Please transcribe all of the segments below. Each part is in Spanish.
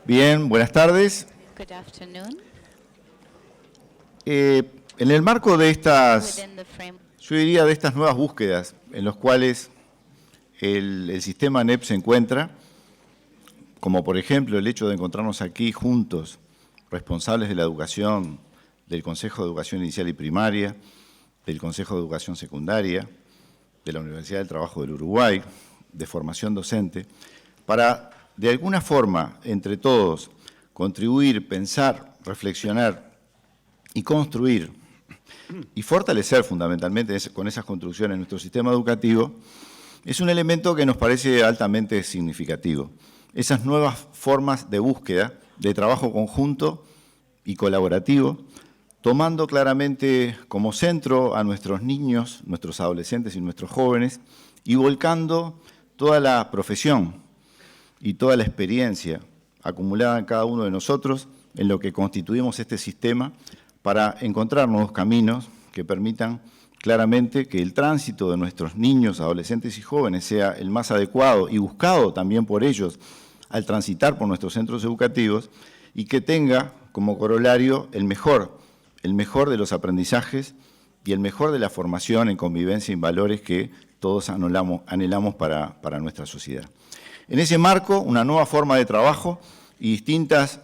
Bien, buenas tardes. Good afternoon. En el marco de estas, Within the frame, yo diría de estas nuevas búsquedas en las cuales el sistema NEP se encuentra, como por ejemplo el hecho de encontrarnos aquí juntos, responsables de la educación, del Consejo de Educación Inicial y Primaria, del Consejo de Educación Secundaria, de la Universidad del Trabajo del Uruguay, de formación docente, para de alguna forma, entre todos, contribuir, pensar, reflexionar y construir y fortalecer fundamentalmente con esas construcciones nuestro sistema educativo, es un elemento que nos parece altamente significativo. Esas nuevas formas de búsqueda, de trabajo conjunto y colaborativo, tomando claramente como centro a nuestros niños, nuestros adolescentes y nuestros jóvenes, y volcando toda la profesión y toda la experiencia acumulada en cada uno de nosotros en lo que constituimos este sistema para encontrar nuevos caminos que permitan claramente que el tránsito de nuestros niños, adolescentes y jóvenes sea el más adecuado y buscado también por ellos al transitar por nuestros centros educativos y que tenga como corolario el mejor de los aprendizajes y el mejor de la formación en convivencia y en valores que todos anhelamos para nuestra sociedad. En ese marco, una nueva forma de trabajo y distintos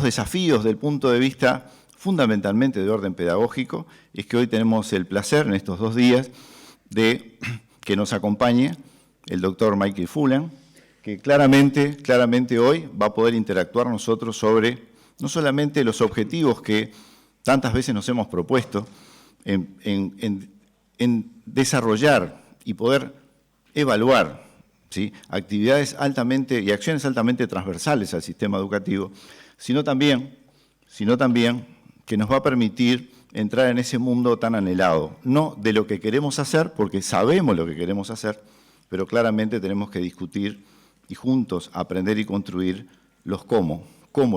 desafíos del punto de vista fundamentalmente de orden pedagógico, es que hoy tenemos el placer en estos 2 días de que nos acompañe el doctor Michael Fullan, que claramente hoy va a poder interactuar nosotros sobre no solamente los objetivos que tantas veces nos hemos propuesto en desarrollar y poder evaluar, ¿sí?, actividades y acciones altamente transversales al sistema educativo, sino también que nos va a permitir entrar en ese mundo tan anhelado, no de lo que queremos hacer, porque sabemos lo que queremos hacer, pero claramente tenemos que discutir y juntos aprender y construir los cómo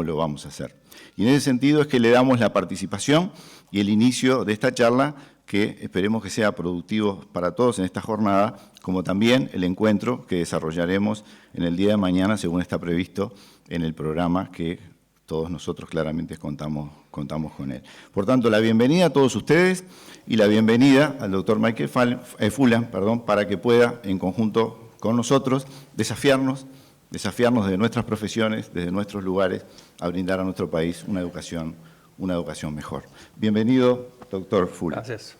lo vamos a hacer. Y en ese sentido es que le damos la participación y el inicio de esta charla que esperemos que sea productivo para todos en esta jornada, como también el encuentro que desarrollaremos en el día de mañana, según está previsto en el programa que todos nosotros claramente contamos con él. Por tanto, la bienvenida a todos ustedes y la bienvenida al doctor Michael Fullan, para que pueda, en conjunto con nosotros, desafiarnos de nuestras profesiones, desde nuestros lugares, a brindar a nuestro país una educación mejor. Bienvenido, doctor Fullan. Gracias.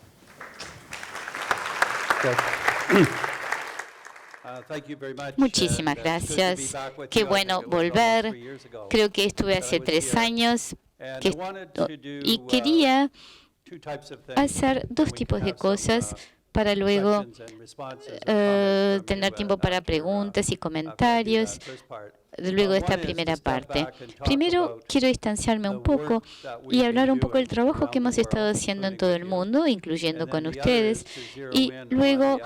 Muchísimas gracias. Qué bueno volver. Creo que estuve hace 3 años y quería hacer 2 tipos de cosas para luego tener tiempo para preguntas y comentarios. Luego de esta primera parte. Primero, quiero distanciarme un poco y hablar un poco del trabajo que hemos estado haciendo en todo el mundo, incluyendo con ustedes, y luego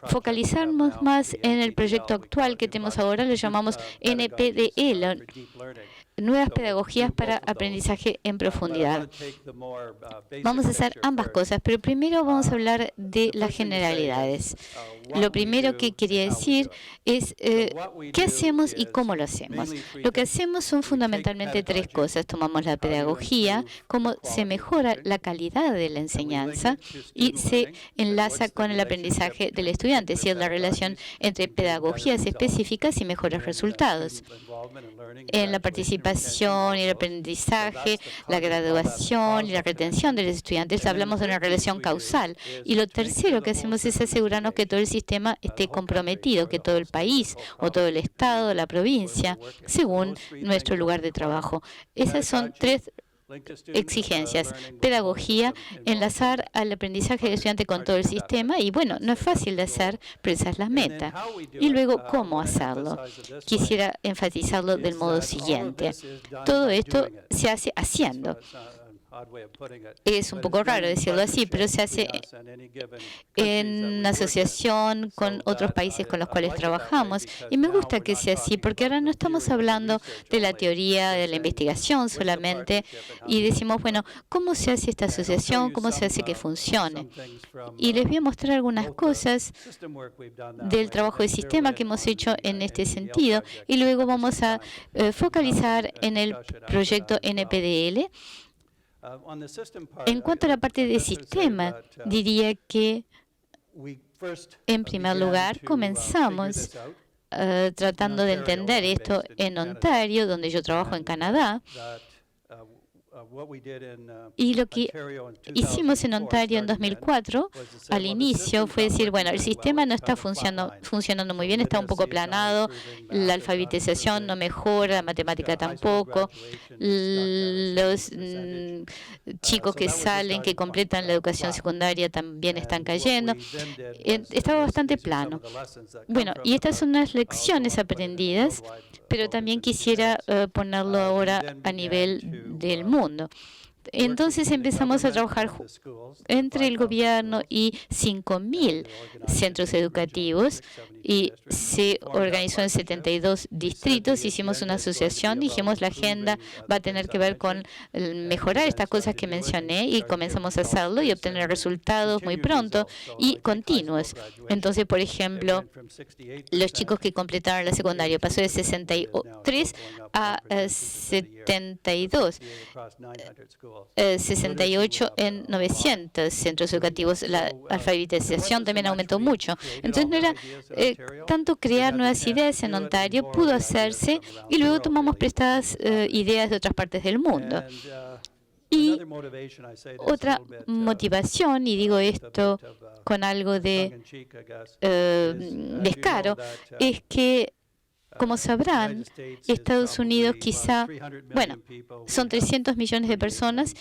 focalizarnos más en el proyecto actual que tenemos ahora, lo llamamos NPDE, Nuevas Pedagogías para Aprendizaje en Profundidad. Vamos a hacer ambas cosas, pero primero vamos a hablar de las generalidades. Lo primero que quería decir es qué hacemos y cómo lo hacemos. Lo que hacemos son fundamentalmente 3 cosas. Tomamos la pedagogía, cómo se mejora la calidad de la enseñanza y se enlaza con el aprendizaje del estudiante, es decir, la relación entre pedagogías específicas y mejores resultados. En la participación y el aprendizaje, la graduación y la retención de los estudiantes, hablamos de una relación causal. Y lo tercero que hacemos es asegurarnos que todo el sistema esté comprometido, que todo el país o todo el estado, la provincia, según nuestro lugar de trabajo. Esas son 3 exigencias. Pedagogía, enlazar al aprendizaje del estudiante con todo el sistema y bueno, no es fácil de hacer, pero esa es la meta. Y luego, ¿cómo hacerlo? Quisiera enfatizarlo del modo siguiente. Todo esto se hace haciendo. Es un poco raro decirlo así, pero se hace en asociación con otros países con los cuales trabajamos. Y me gusta que sea así, porque ahora no estamos hablando de la teoría de la investigación solamente, y decimos, bueno, ¿cómo se hace esta asociación? ¿Cómo se hace que funcione? Y les voy a mostrar algunas cosas del trabajo de sistema que hemos hecho en este sentido, y luego vamos a focalizar en el proyecto NPDL. En cuanto a la parte de sistema, diría que, en primer lugar, comenzamos tratando de entender esto en Ontario, donde yo trabajo en Canadá. Y lo que hicimos en Ontario en 2004, al inicio, fue decir, bueno, el sistema no está funcionando muy bien, está un poco aplanado, la alfabetización no mejora, la matemática tampoco, los chicos que salen, que completan la educación secundaria también están cayendo. Estaba bastante plano. Bueno, y estas son las lecciones aprendidas, pero también quisiera ponerlo ahora a nivel del mundo. Entonces empezamos a trabajar entre el gobierno y 5.000 centros educativos, y se organizó en 72 distritos. Hicimos una asociación, dijimos la agenda va a tener que ver con mejorar estas cosas que mencioné, y comenzamos a hacerlo y obtener resultados muy pronto y continuos. Entonces, por ejemplo, los chicos que completaron la secundaria pasó de 63 a 72. 68 en 900 centros educativos. La alfabetización también aumentó mucho. Entonces no era tanto crear nuevas ideas en Ontario, pudo hacerse, y luego tomamos prestadas ideas de otras partes del mundo. Y otra motivación, y digo esto con algo de descaro, es que, como sabrán, Estados Unidos quizá, bueno, son 300 millones de personas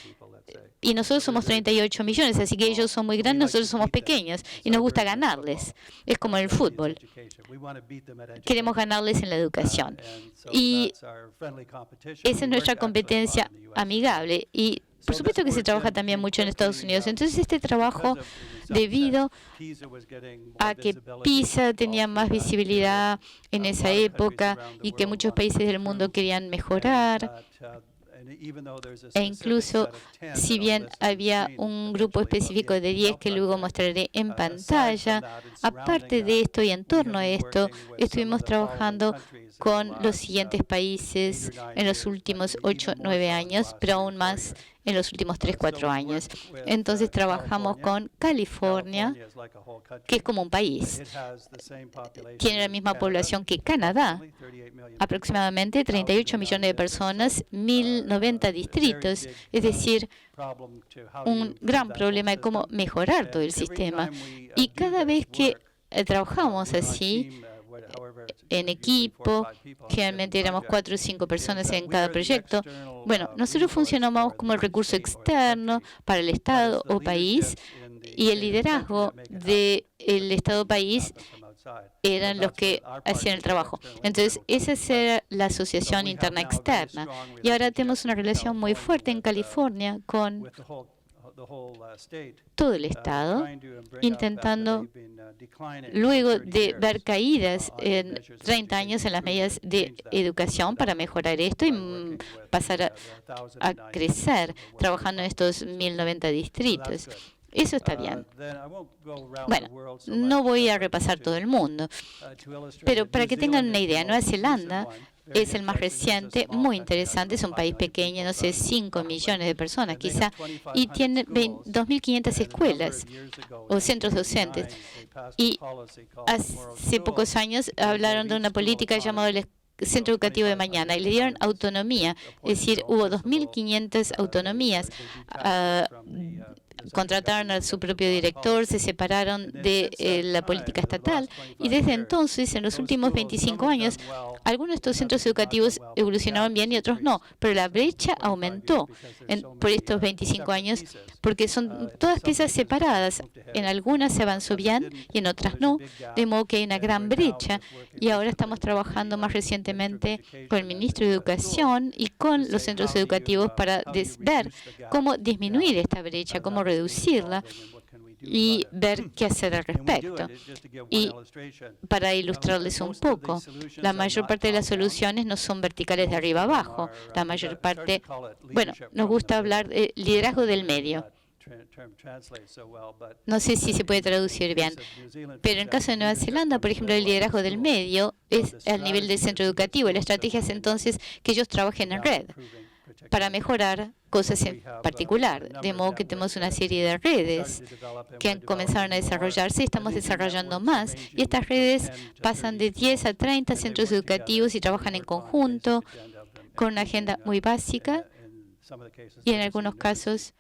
y nosotros somos 38 millones, así que ellos son muy grandes, nosotros somos pequeños y nos gusta ganarles. Es como en el fútbol. Queremos ganarles en la educación. Y esa es nuestra competencia amigable. Y por supuesto que se trabaja también mucho en Estados Unidos. Entonces, este trabajo, debido a que PISA tenía más visibilidad en esa época y que muchos países del mundo querían mejorar, e incluso, si bien había un grupo específico de 10 que luego mostraré en pantalla, aparte de esto y en torno a esto, estuvimos trabajando con los siguientes países en los últimos 8 o 9 años, pero aún más en los últimos 3 o 4 años. Entonces trabajamos con California, que es como un país. Tiene la misma población que Canadá, aproximadamente 38 millones de personas, 1.090 distritos, es decir, un gran problema de cómo mejorar todo el sistema. Y cada vez que trabajamos así, en equipo, generalmente éramos 4 o 5 personas en cada proyecto. Bueno, nosotros funcionamos como el recurso externo para el Estado o país, y el liderazgo del Estado o país eran los que hacían el trabajo. Entonces, esa era la asociación interna externa. Y ahora tenemos una relación muy fuerte en California con todo el Estado, intentando, luego de ver caídas en 30 años en las medidas de educación, para mejorar esto y pasar a crecer, trabajando en estos 1.090 distritos. Eso está bien. Bueno, no voy a repasar todo el mundo, pero para que tengan una idea, Nueva Zelanda es el más reciente, muy interesante, es un país pequeño, no sé, 5 millones de personas quizá, y tiene 2.500 escuelas o centros docentes. Y hace pocos años hablaron de una política llamada el Centro Educativo de Mañana, y le dieron autonomía, es decir, hubo 2.500 autonomías contrataron a su propio director, se separaron de la política estatal y desde entonces, en los últimos 25 años, algunos de estos centros educativos evolucionaron bien y otros no, pero la brecha aumentó por estos 25 años porque son todas piezas separadas. En algunas se avanzó bien y en otras no, de modo que hay una gran brecha y ahora estamos trabajando más recientemente con el ministro de Educación y con los centros educativos para ver cómo disminuir esta brecha, cómo reducirla y ver qué hacer al respecto. Y para ilustrarles un poco, la mayor parte de las soluciones no son verticales de arriba abajo. La mayor parte, bueno, nos gusta hablar de liderazgo del medio. No sé si se puede traducir bien, pero en el caso de Nueva Zelanda, por ejemplo, el liderazgo del medio es al nivel del centro educativo. La estrategia es entonces que ellos trabajen en red para mejorar cosas en particular, de modo que tenemos una serie de redes que comenzaron a desarrollarse y estamos desarrollando más. Y estas redes pasan de 10 a 30 centros educativos y trabajan en conjunto con una agenda muy básica y en algunos casos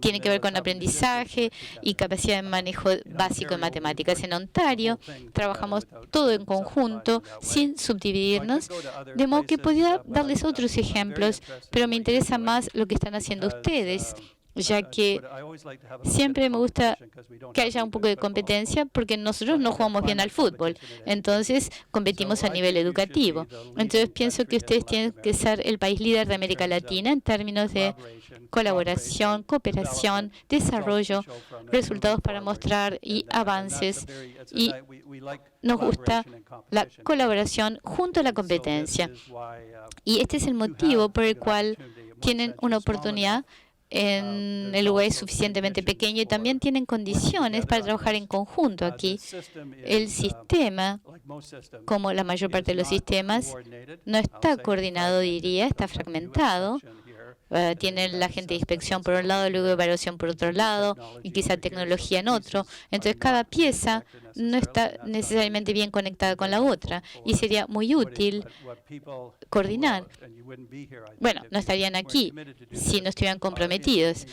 tiene que ver con aprendizaje y capacidad de manejo básico en matemáticas. En Ontario trabajamos todo en conjunto, sin subdividirnos, de modo que podría darles otros ejemplos, pero me interesa más lo que están haciendo ustedes, ya que siempre me gusta que haya un poco de competencia porque nosotros no jugamos bien al fútbol, entonces competimos a nivel educativo. Entonces pienso que ustedes tienen que ser el país líder de América Latina en términos de colaboración, cooperación, desarrollo, resultados para mostrar y avances. Y nos gusta la colaboración junto a la competencia. Y este es el motivo por el cual tienen una oportunidad en el lugar es suficientemente pequeño y también tienen condiciones para trabajar en conjunto aquí. El sistema, como la mayor parte de los sistemas, no está coordinado, diría, está fragmentado. Tienen la gente de inspección por un lado, luego evaluación por otro lado y quizá tecnología en otro. Entonces cada pieza no está necesariamente bien conectada con la otra y sería muy útil coordinar. Bueno, no estarían aquí si no estuvieran comprometidos.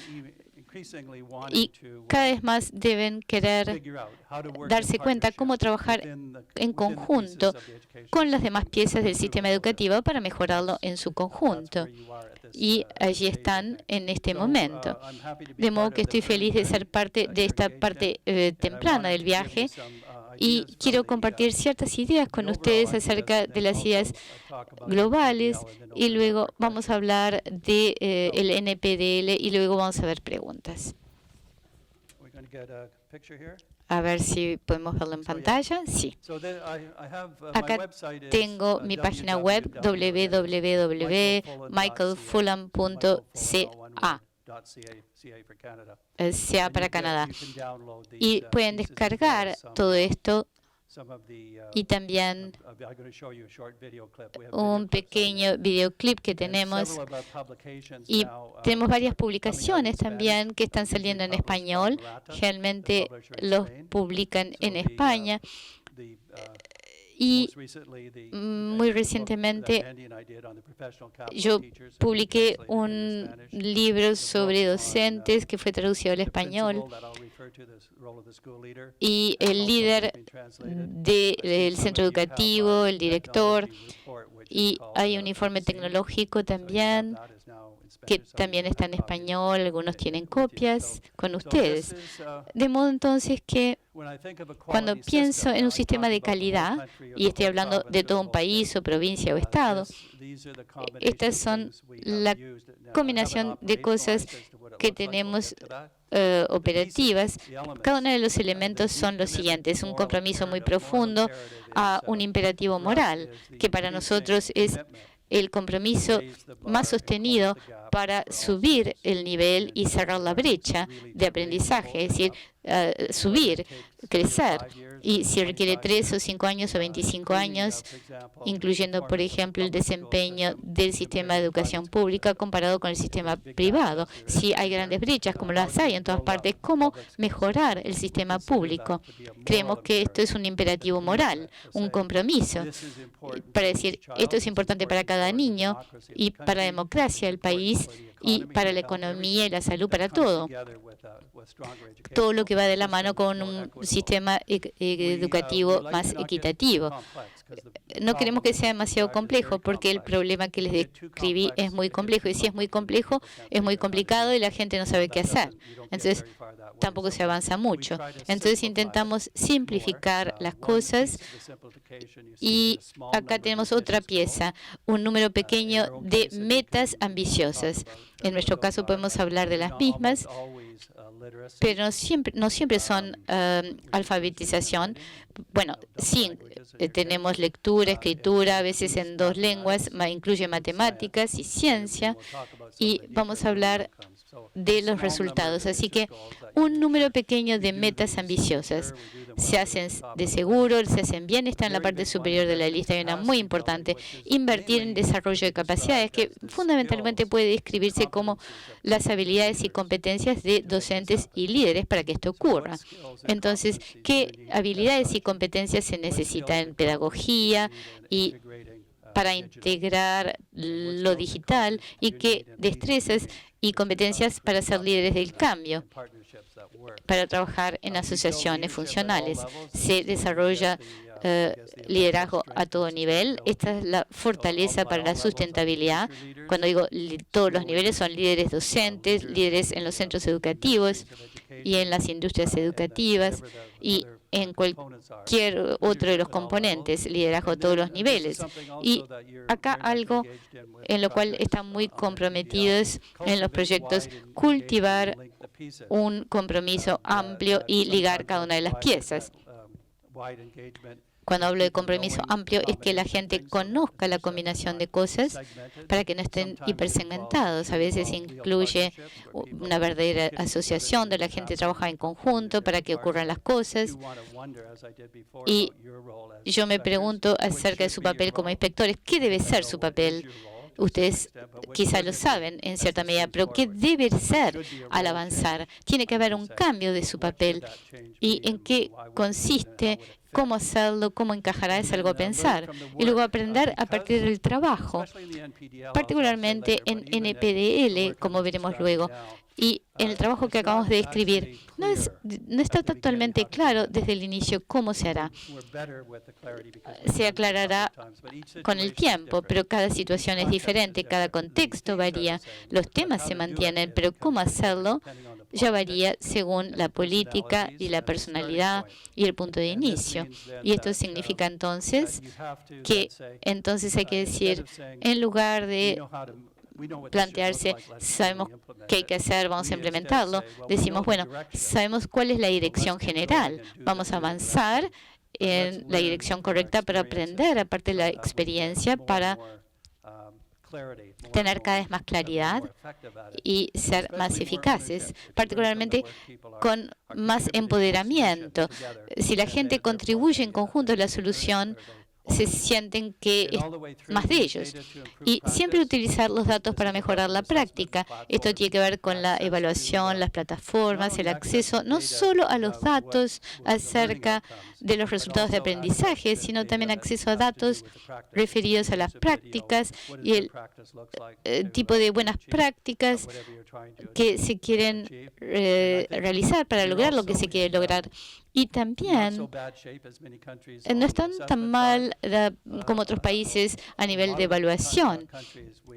Y cada vez más deben querer darse cuenta cómo trabajar en conjunto con las demás piezas del sistema educativo para mejorarlo en su conjunto. Y allí están en este momento. De modo que estoy feliz de ser parte de esta parte temprana del viaje y quiero compartir ciertas ideas con ustedes acerca de las ideas globales y luego vamos a hablar de el NPDL y luego vamos a ver preguntas. A ver si podemos verlo en pantalla. Sí. Acá tengo mi página web www.michaelfulham.ca. CA para Canadá. Y pueden descargar todo esto y también un pequeño videoclip que tenemos. Y tenemos varias publicaciones también que están saliendo en español. Generalmente los publican en España. Y muy recientemente yo publiqué un libro sobre docentes que fue traducido al español y el líder del centro educativo, el director, y hay un informe tecnológico también que también está en español, algunos tienen copias con ustedes. De modo entonces que cuando pienso en un sistema de calidad, y estoy hablando de todo un país o provincia o estado, estas son la combinación de cosas que tenemos operativas. Cada uno de los elementos son los siguientes: un compromiso muy profundo a un imperativo moral, que para nosotros es el compromiso más sostenido para subir el nivel y cerrar la brecha de aprendizaje, es decir, subir, crecer. Y si requiere 3 o 5 años o 25 años, incluyendo, por ejemplo, el desempeño del sistema de educación pública comparado con el sistema privado. Si hay grandes brechas, como las hay en todas partes, ¿cómo mejorar el sistema público? Creemos que esto es un imperativo moral, un compromiso, para decir, esto es importante para cada niño y para la democracia del país. sociales y para la economía y la salud, para todo. Todo lo que va de la mano con un sistema educativo más equitativo. No queremos que sea demasiado complejo, porque el problema que les describí es muy complejo. Y si es muy complejo, es muy complicado y la gente no sabe qué hacer. Entonces, tampoco se avanza mucho. Entonces, intentamos simplificar las cosas. Y acá tenemos otra pieza, un número pequeño de metas ambiciosas. En nuestro caso, podemos hablar de las mismas, pero no siempre son alfabetización. Bueno, sí, tenemos lectura, escritura, a veces en 2 lenguas, incluye matemáticas y ciencia, y vamos a hablar de los resultados. Así que un número pequeño de metas ambiciosas. Se hacen de seguro, se hacen bien, está en la parte superior de la lista. Hay una muy importante, invertir en desarrollo de capacidades, que fundamentalmente puede describirse como las habilidades y competencias de docentes y líderes para que esto ocurra. Entonces, ¿qué habilidades y competencias se necesitan en pedagogía y para integrar lo digital, y qué destrezas y competencias para ser líderes del cambio, para trabajar en asociaciones funcionales? Se desarrolla liderazgo a todo nivel. Esta es la fortaleza para la sustentabilidad. Cuando digo todos los niveles, son líderes docentes, líderes en los centros educativos y en las industrias educativas y en cualquier otro de los componentes, liderazgo a todos los niveles. Y acá algo en lo cual están muy comprometidos en los proyectos, cultivar un compromiso amplio y ligar cada una de las piezas. Cuando hablo de compromiso amplio, es que la gente conozca la combinación de cosas para que no estén hipersegmentados. A veces incluye una verdadera asociación de la gente trabaja en conjunto para que ocurran las cosas. Y yo me pregunto acerca de su papel como inspectores. ¿Qué debe ser su papel? Ustedes quizá lo saben en cierta medida, pero ¿qué debe ser al avanzar? Tiene que haber un cambio de su papel. ¿Y en qué consiste? ¿Cómo hacerlo? ¿Cómo encajará? Es algo a pensar. Y luego aprender a partir del trabajo, particularmente en NPDL, como veremos luego. Y en el trabajo que acabamos de describir, no está totalmente claro desde el inicio cómo se hará. Se aclarará con el tiempo, pero cada situación es diferente, cada contexto varía, los temas se mantienen, pero cómo hacerlo ya varía según la política y la personalidad y el punto de inicio. Y esto significa entonces que hay que decir, en lugar de plantearse, sabemos qué hay que hacer, vamos a implementarlo, decimos, bueno, sabemos cuál es la dirección general, vamos a avanzar en la dirección correcta para aprender, aparte de la experiencia, para tener cada vez más claridad y ser más eficaces, particularmente con más empoderamiento. Si la gente contribuye en conjunto a la solución, se sienten que es más de ellos. Y siempre utilizar los datos para mejorar la práctica. Esto tiene que ver con la evaluación, las plataformas, el acceso no solo a los datos acerca de los resultados de aprendizaje, sino también acceso a datos referidos a las prácticas y el tipo de buenas prácticas que se quieren realizar para lograr lo que se quiere lograr. Y también no están tan mal como otros países a nivel de evaluación.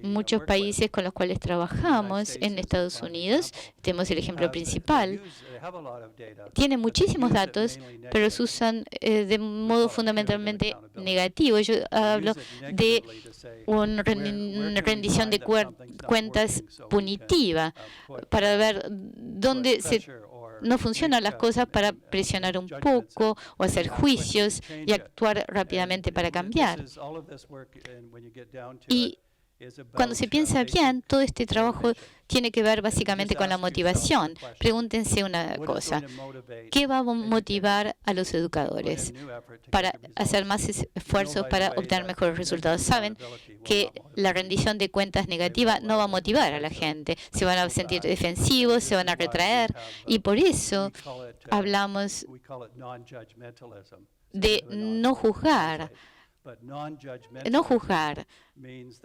Muchos países con los cuales trabajamos en Estados Unidos, tenemos el ejemplo principal, tienen muchísimos datos, pero los usan de modo fundamentalmente negativo. Yo hablo de una rendición de cuentas punitiva para ver dónde no funcionan las cosas, para presionar un poco o hacer juicios y actuar rápidamente para cambiar. Y cuando se piensa bien, todo este trabajo tiene que ver básicamente con la motivación. Pregúntense una cosa, ¿qué va a motivar a los educadores para hacer más esfuerzos para obtener mejores resultados? Saben que la rendición de cuentas negativa no va a motivar a la gente. Se van a sentir defensivos, se van a retraer, y por eso hablamos de no juzgar. No juzgar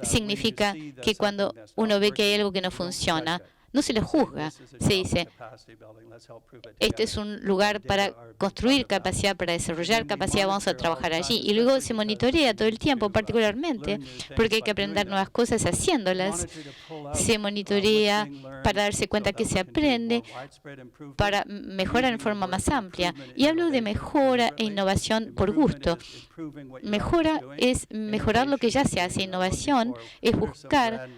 significa que cuando uno ve que hay algo que no funciona, no se le juzga, se dice, este es un lugar para construir capacidad, para desarrollar capacidad, vamos a trabajar allí. Y luego se monitorea todo el tiempo, particularmente, porque hay que aprender nuevas cosas haciéndolas. Se monitorea para darse cuenta que se aprende, para mejorar en forma más amplia. Y hablo de mejora e innovación por gusto. Mejora es mejorar lo que ya se hace. Innovación es buscar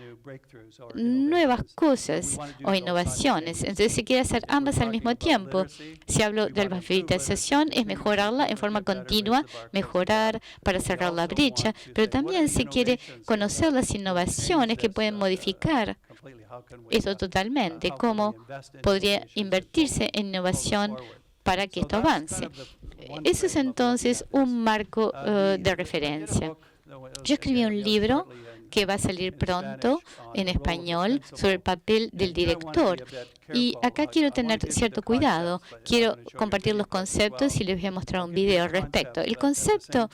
nuevas cosas o innovaciones. Entonces se quiere hacer ambas al mismo tiempo. Si hablo de la alfabetización, es mejorarla en forma continua, mejorar para cerrar la brecha, pero también se quiere conocer las innovaciones que pueden modificar esto totalmente, cómo podría invertirse en innovación para que esto avance. Eso es entonces un marco de referencia. Yo escribí un libro que va a salir pronto en español sobre el papel del director. Y acá quiero tener cierto cuidado. Quiero compartir los conceptos y les voy a mostrar un video al respecto. El concepto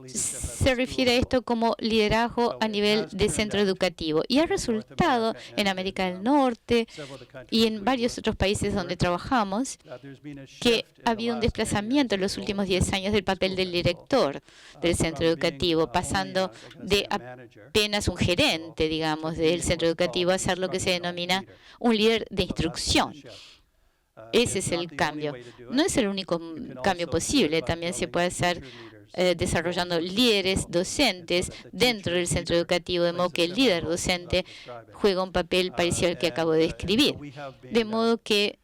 se refiere a esto como liderazgo a nivel de centro educativo y ha resultado en América del Norte y en varios otros países donde trabajamos que ha habido un desplazamiento en los últimos 10 años del papel del director del centro educativo, pasando de apenas un gerente, digamos, del centro educativo a ser lo que se denomina un líder de instrucción. Ese es el cambio. No es el único cambio posible. También se puede hacer desarrollando líderes docentes dentro del centro educativo, de modo que el líder docente juega un papel parecido al que acabo de describir. De modo que,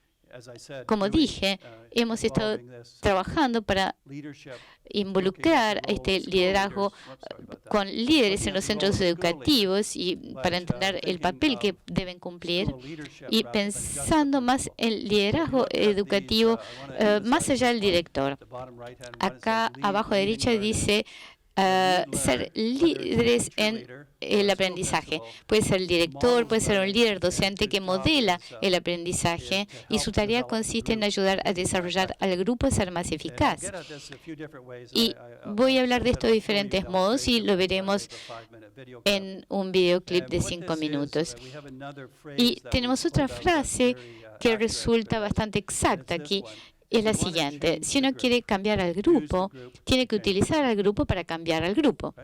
como dije, hemos estado trabajando para involucrar este liderazgo con líderes en los centros educativos y para entender el papel que deben cumplir y pensando más en liderazgo educativo más allá del director. Acá abajo a la derecha dice ser líderes en el aprendizaje. Puede ser el director, puede ser un líder docente que modela el aprendizaje y su tarea consiste en ayudar a desarrollar al grupo a ser más eficaz. Y voy a hablar de esto de diferentes modos y lo veremos en un videoclip de 5 minutos. Y tenemos otra frase que resulta bastante exacta aquí. Es la siguiente: si uno quiere cambiar al grupo, tiene que utilizar al grupo para cambiar al grupo.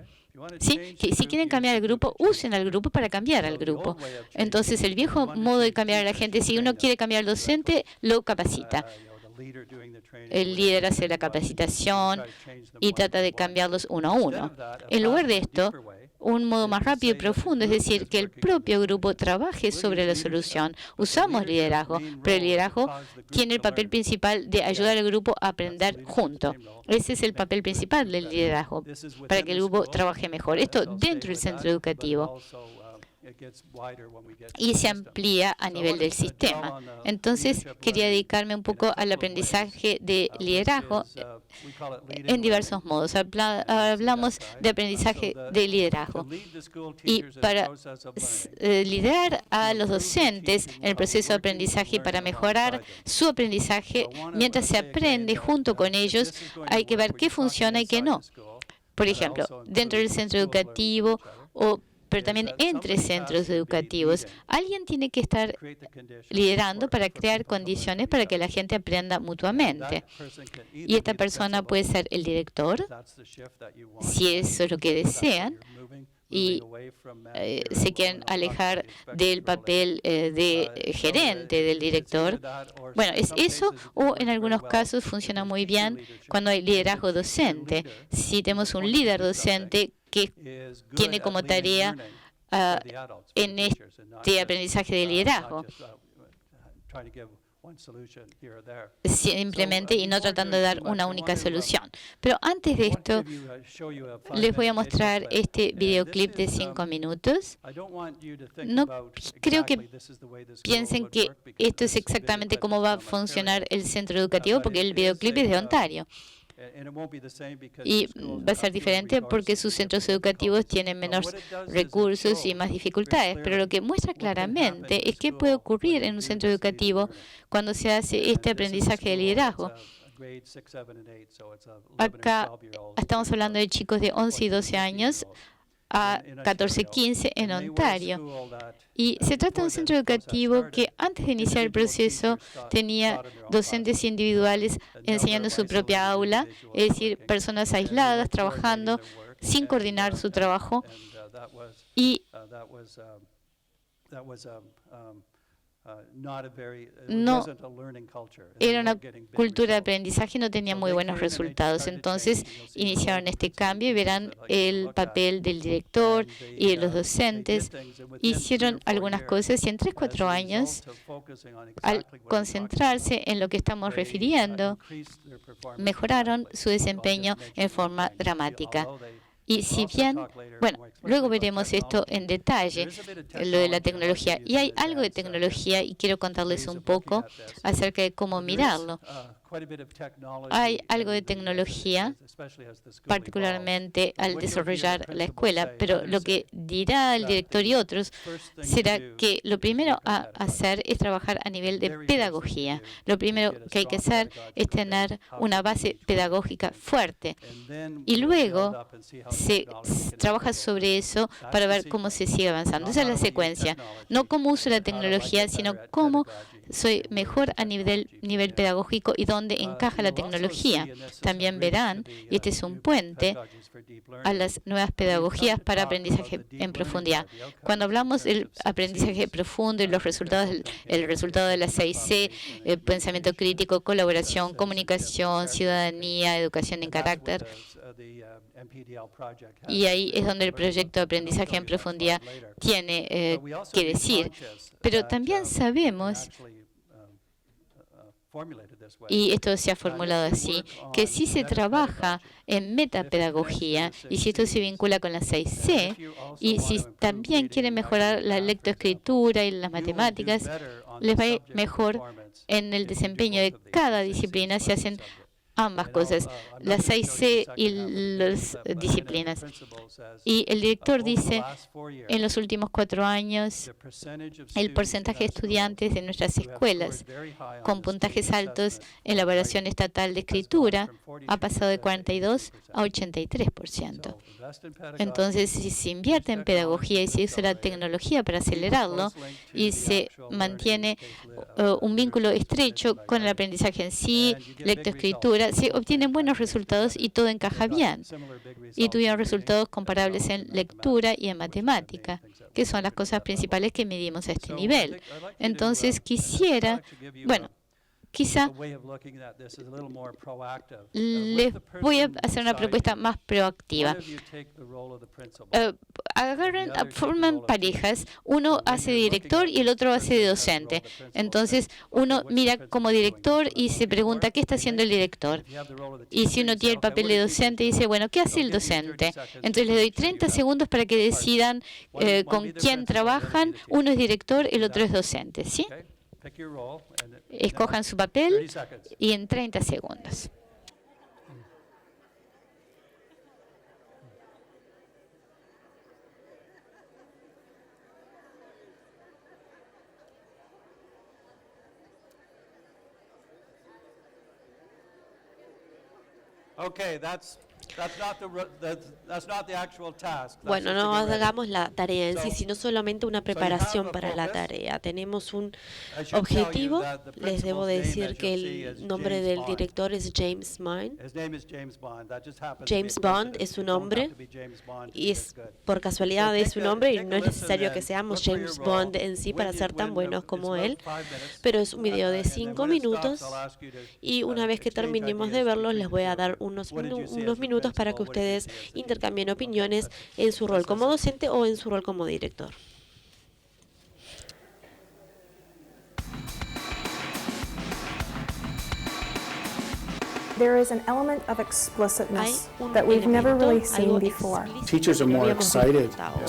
¿Sí? Si quieren cambiar al grupo, usen al grupo para cambiar al grupo. Entonces, el viejo modo de cambiar a la gente, si uno quiere cambiar al docente, lo capacita. El líder hace la capacitación y trata de cambiarlos uno a uno. En lugar de esto, un modo más rápido y profundo, es decir, que el propio grupo trabaje sobre la solución. Usamos liderazgo, pero el liderazgo tiene el papel principal de ayudar al grupo a aprender junto. Ese es el papel principal del liderazgo, para que el grupo trabaje mejor. Esto dentro del centro educativo. Y se amplía a nivel del sistema. Entonces, quería dedicarme un poco al aprendizaje de liderazgo en diversos modos. Hablamos de aprendizaje de liderazgo. Y para liderar a los docentes en el proceso de aprendizaje y para mejorar su aprendizaje, mientras se aprende junto con ellos, hay que ver qué funciona y qué no. Por ejemplo, dentro del centro educativo pero también entre centros educativos. Alguien tiene que estar liderando para crear condiciones para que la gente aprenda mutuamente. Y esta persona puede ser el director, si eso es lo que desean, y se quieren alejar del papel de gerente, del director. Bueno, es eso, o en algunos casos funciona muy bien cuando hay liderazgo docente. Si tenemos un líder docente que tiene como tarea en este aprendizaje de liderazgo, simplemente y no tratando de dar una única solución. Pero antes de esto, les voy a mostrar este videoclip de 5 minutos. No creo que piensen que esto es exactamente cómo va a funcionar el centro educativo, porque el videoclip es de Ontario. Y va a ser diferente porque sus centros educativos tienen menos recursos y más dificultades. Pero lo que muestra claramente es qué puede ocurrir en un centro educativo cuando se hace este aprendizaje de liderazgo. Acá estamos hablando de chicos de 11 y 12 años a 14, 15 en Ontario. Y se trata de un centro educativo que antes de iniciar el proceso tenía docentes individuales enseñando su propia aula, es decir, personas aisladas trabajando sin coordinar su trabajo. Y no era una cultura de aprendizaje, no tenía muy buenos resultados. Entonces iniciaron este cambio y verán el papel del director y de los docentes. Hicieron algunas cosas y en 3-4 años, al concentrarse en lo que estamos refiriendo, mejoraron su desempeño en forma dramática. Y si bien, bueno, luego veremos esto en detalle, lo de la tecnología. Y hay algo de tecnología y quiero contarles un poco acerca de cómo mirarlo. Hay algo de tecnología, particularmente al desarrollar la escuela, pero lo que dirá el director y otros será que lo primero a hacer es trabajar a nivel de pedagogía. Lo primero que hay que hacer es tener una base pedagógica fuerte y luego se trabaja sobre eso para ver cómo se sigue avanzando. Esa es la secuencia. No cómo uso la tecnología, sino cómo soy mejor a nivel pedagógico y dónde encaja la tecnología. También verán, y este es un puente a las nuevas pedagogías para aprendizaje en profundidad. Cuando hablamos del aprendizaje profundo y los resultados, el resultado de las 6C, pensamiento crítico, colaboración, comunicación, ciudadanía, educación en carácter, y ahí es donde el proyecto de aprendizaje en profundidad tiene que decir. Pero también sabemos, y esto se ha formulado así, que si se trabaja en metapedagogía y si esto se vincula con las 6C, y si también quieren mejorar la lectoescritura y las matemáticas, les va a ir mejor en el desempeño de cada disciplina si hacen ambas cosas, las 6C y las disciplinas. Y el director dice, en los últimos 4 años, el porcentaje de estudiantes de nuestras escuelas con puntajes altos en la evaluación estatal de escritura ha pasado de 42 a 83%. Entonces, si se invierte en pedagogía y se usa la tecnología para acelerarlo y se mantiene un vínculo estrecho con el aprendizaje en sí, lectoescritura, se obtienen buenos resultados y todo encaja bien. Y tuvieron resultados comparables en lectura y en matemática, que son las cosas principales que medimos a este nivel. Entonces quisiera, bueno, quizá les voy a hacer una propuesta más proactiva. Forman parejas, uno hace de director y el otro hace de docente. Entonces uno mira como director y se pregunta qué está haciendo el director. Y si uno tiene el papel de docente, dice, bueno, ¿qué hace el docente? Entonces les doy 30 segundos para que decidan con quién trabajan. Uno es director, el otro es docente, ¿sí? Escojan su papel y en 30 segundos. Bueno, no hagamos la tarea en sí, sino solamente una preparación para la tarea. Tenemos un objetivo. Les debo decir que el nombre del director es James Bond. James Bond es su nombre y es por casualidad de su nombre y no es necesario que seamos James Bond en sí para ser tan buenos como él, pero es un video de 5 minutos y una vez que terminemos de verlo les voy a dar unos minutos para que ustedes intercambien opiniones en su rol como docente o en su rol como director. Hay un elemento, algo explícito que no habíamos visto hasta ahora.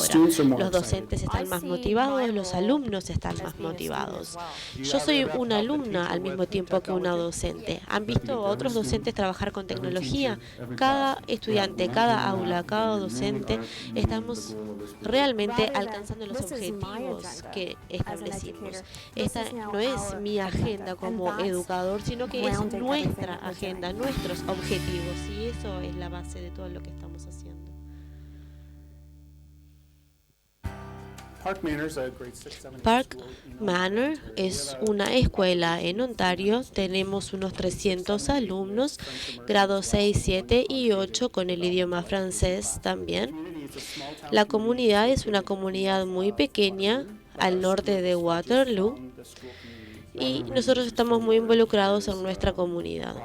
Los docentes están más motivados, los alumnos están más motivados. Yo soy una alumna al mismo tiempo que una docente. ¿Han visto a otros docentes trabajar con tecnología? Cada estudiante, cada aula, cada docente, estamos realmente alcanzando los objetivos que establecimos. Esta no es mi agenda como educador, sino que es nuestra agenda, nuestros objetivos, y eso es la base de todo lo que estamos haciendo. Park Manor es una escuela en Ontario. Tenemos unos 300 alumnos, grados 6, 7 y 8 con el idioma francés también. La comunidad es una comunidad muy pequeña al norte de Waterloo y nosotros estamos muy involucrados en nuestra comunidad.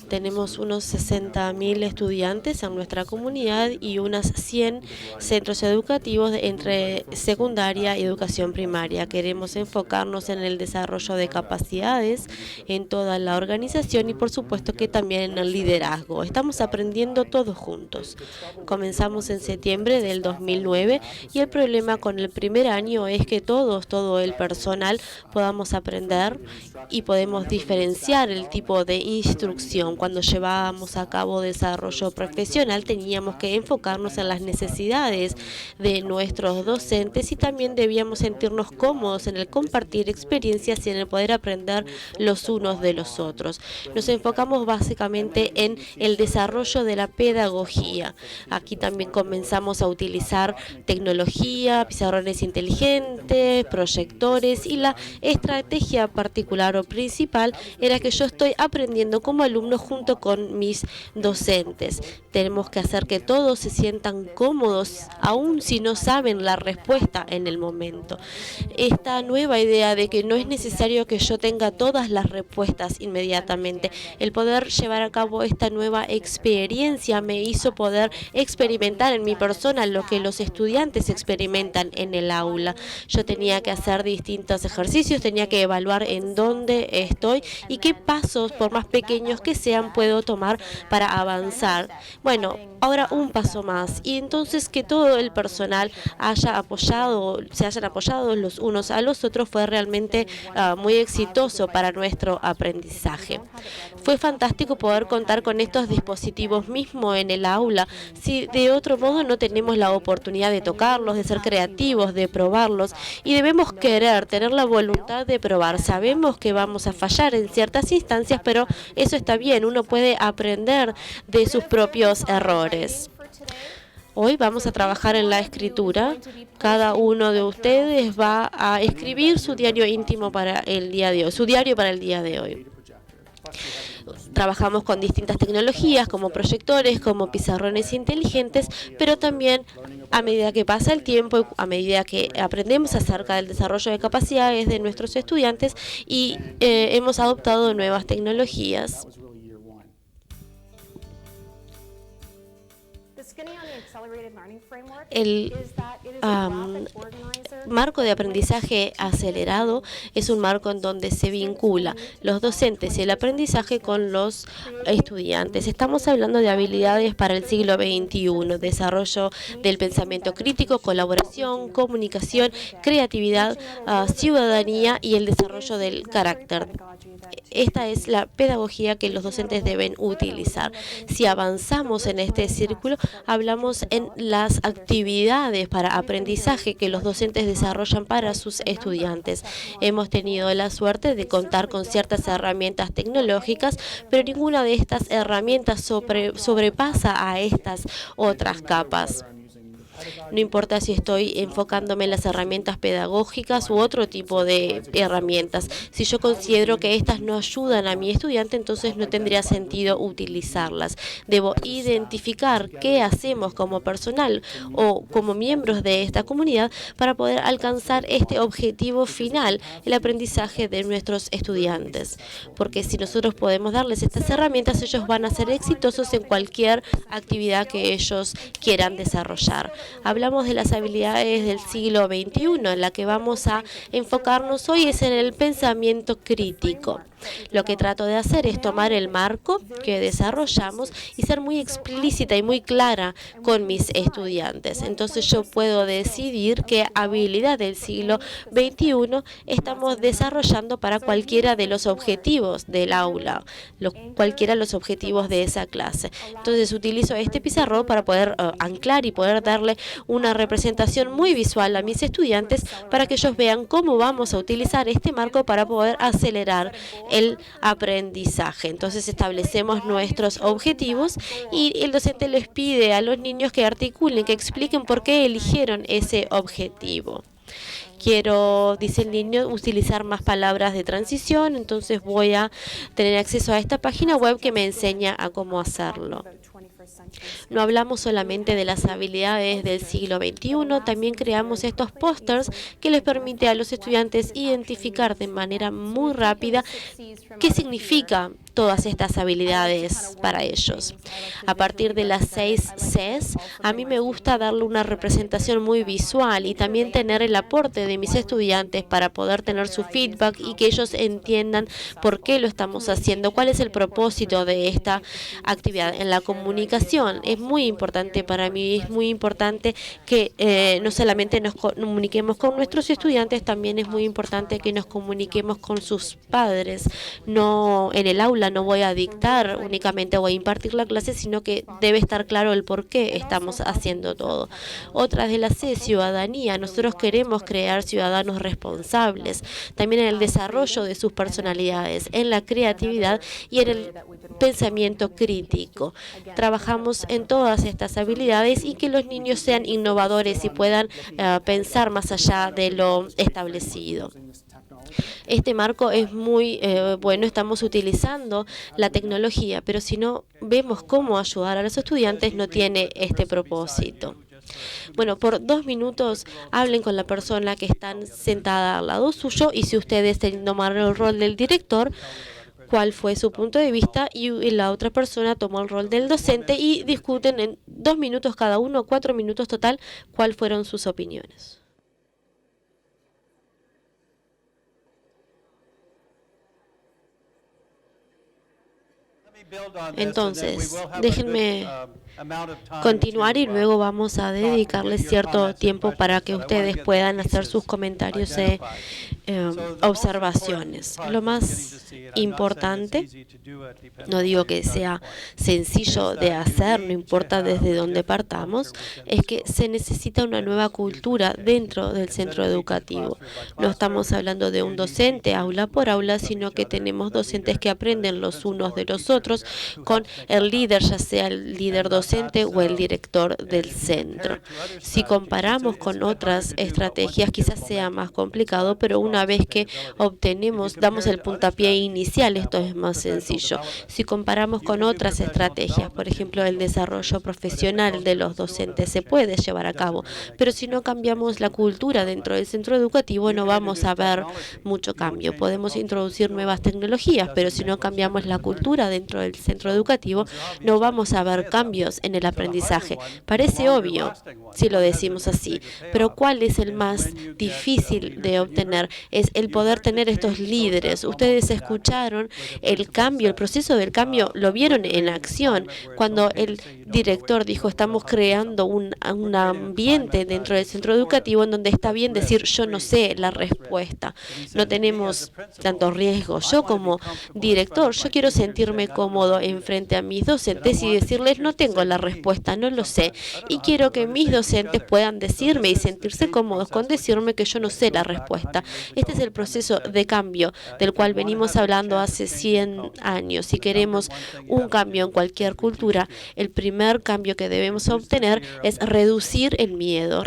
Tenemos unos 60.000 estudiantes en nuestra comunidad y unas 100 centros educativos entre secundaria y educación primaria. Queremos enfocarnos en el desarrollo de capacidades en toda la organización y por supuesto que también en el liderazgo. Estamos aprendiendo todos juntos. Comenzamos en septiembre del 2009 y el problema con el primer año es que todo el personal podamos aprender y podemos diferenciar el tipo de instrucción. Cuando llevábamos a cabo desarrollo profesional teníamos que enfocarnos en las necesidades de nuestros docentes y también debíamos sentirnos cómodos en el compartir experiencias y en el poder aprender los unos de los otros. Nos enfocamos básicamente en el desarrollo de la pedagogía. Aquí también comenzamos a utilizar tecnología, pizarrones inteligentes, proyectores, y la estrategia particular o principal era que yo estoy aprendiendo como alumno junto con mis docentes. Tenemos que hacer que todos se sientan cómodos, aun si no saben la respuesta en el momento. Esta nueva idea de que no es necesario que yo tenga todas las respuestas inmediatamente, el poder llevar a cabo esta nueva experiencia me hizo poder experimentar en mi persona lo que los estudiantes experimentan en el aula. Yo tenía que hacer distintos ejercicios, tenía que evaluar en dónde estoy y qué pasos, por más pequeños que sean, puedo tomar para avanzar. Bueno, ahora un paso más, y entonces que todo el personal se hayan apoyado los unos a los otros fue realmente muy exitoso para nuestro aprendizaje. Fue fantástico poder contar con estos dispositivos mismo en el aula. Si de otro modo no tenemos la oportunidad de tocarlos, de ser creativos, de probarlos, y debemos querer, tener la voluntad de probar. Sabemos que vamos a fallar en ciertas instancias, pero eso está bien, uno puede aprender de sus propios errores. Hoy vamos a trabajar en la escritura. Cada uno de ustedes va a escribir su diario íntimo para el día de hoy, su diario para el día de hoy. Trabajamos con distintas tecnologías como proyectores, como pizarrones inteligentes, pero también a medida que pasa el tiempo, a medida que aprendemos acerca del desarrollo de capacidades de nuestros estudiantes y hemos adoptado nuevas tecnologías. El marco de aprendizaje acelerado es un marco en donde se vincula los docentes y el aprendizaje con los estudiantes. Estamos hablando de habilidades para el siglo XXI, desarrollo del pensamiento crítico, colaboración, comunicación, creatividad, ciudadanía y el desarrollo del carácter. Esta es la pedagogía que los docentes deben utilizar. Si avanzamos en este círculo, hablamos en las actividades para aprendizaje que los docentes desarrollan para sus estudiantes. Hemos tenido la suerte de contar con ciertas herramientas tecnológicas, pero ninguna de estas herramientas sobrepasa a estas otras capas. No importa si estoy enfocándome en las herramientas pedagógicas u otro tipo de herramientas. Si yo considero que estas no ayudan a mi estudiante, entonces no tendría sentido utilizarlas. Debo identificar qué hacemos como personal o como miembros de esta comunidad para poder alcanzar este objetivo final, el aprendizaje de nuestros estudiantes. Porque si nosotros podemos darles estas herramientas, ellos van a ser exitosos en cualquier actividad que ellos quieran desarrollar. Hablamos de las habilidades del siglo XXI, en la que vamos a enfocarnos hoy es en el pensamiento crítico. Lo que trato de hacer es tomar el marco que desarrollamos y ser muy explícita y muy clara con mis estudiantes. Entonces yo puedo decidir qué habilidad del siglo XXI estamos desarrollando para cualquiera de los objetivos del aula, cualquiera de los objetivos de esa clase. Entonces utilizo este pizarrón para poder anclar y poder darle una representación muy visual a mis estudiantes para que ellos vean cómo vamos a utilizar este marco para poder acelerar el aprendizaje. Entonces establecemos nuestros objetivos y el docente les pide a los niños que articulen, que expliquen por qué eligieron ese objetivo. Quiero, dice el niño, utilizar más palabras de transición, entonces voy a tener acceso a esta página web que me enseña a cómo hacerlo. No hablamos solamente de las habilidades del siglo XXI, también creamos estos pósters que les permite a los estudiantes identificar de manera muy rápida qué significa todas estas habilidades para ellos. A partir de las 6 Cs, a mí me gusta darle una representación muy visual y también tener el aporte de mis estudiantes para poder tener su feedback y que ellos entiendan por qué lo estamos haciendo, cuál es el propósito de esta actividad. En la comunicación es muy importante para mí, es muy importante que no solamente nos comuniquemos con nuestros estudiantes, también es muy importante que nos comuniquemos con sus padres. No en el aula no voy a dictar únicamente, voy a impartir la clase, sino que debe estar claro el por qué estamos haciendo todo. Otra de las C, ciudadanía. Nosotros queremos crear ciudadanos responsables, también en el desarrollo de sus personalidades, en la creatividad y en el pensamiento crítico. Trabajamos en todas estas habilidades y que los niños sean innovadores y puedan pensar más allá de lo establecido. Este marco es muy bueno, estamos utilizando la tecnología, pero si no vemos cómo ayudar a los estudiantes, no tiene este propósito. Bueno, por 2 minutos hablen con la persona que está sentada al lado suyo y si ustedes tomaron el rol del director, cuál fue su punto de vista y la otra persona tomó el rol del docente y discuten en 2 minutos cada uno, 4 minutos total, cuáles fueron sus opiniones. Entonces, déjenme continuar y luego vamos a dedicarles cierto tiempo para que ustedes puedan hacer sus comentarios e observaciones. Lo más importante, no digo que sea sencillo de hacer, no importa desde dónde partamos, es que se necesita una nueva cultura dentro del centro educativo. No estamos hablando de un docente aula por aula, sino que tenemos docentes que aprenden los unos de los otros con el líder, ya sea el líder docente o el director del centro. Si comparamos con otras estrategias, quizás sea más complicado, pero una vez que damos el puntapié inicial, esto es más sencillo. Si comparamos con otras estrategias, por ejemplo, el desarrollo profesional de los docentes se puede llevar a cabo, pero si no cambiamos la cultura dentro del centro educativo, no vamos a ver mucho cambio. Podemos introducir nuevas tecnologías, pero si no cambiamos la cultura dentro del centro educativo, no vamos a ver cambios en el aprendizaje. Parece obvio si lo decimos así, pero ¿cuál es el más difícil de obtener? Es el poder tener estos líderes. Ustedes escucharon el cambio, el proceso del cambio, lo vieron en acción. Cuando el director dijo, estamos creando un ambiente dentro del centro educativo en donde está bien decir, yo no sé la respuesta. No tenemos tanto riesgo. Yo como director, yo quiero sentirme cómodo enfrente a mis docentes y decirles, no tengo la respuesta, no lo sé. Y quiero que mis docentes puedan decirme y sentirse cómodos con decirme que yo no sé la respuesta. Este es el proceso de cambio del cual venimos hablando hace 100 años. Si queremos un cambio en cualquier cultura, el primer cambio que debemos obtener es reducir el miedo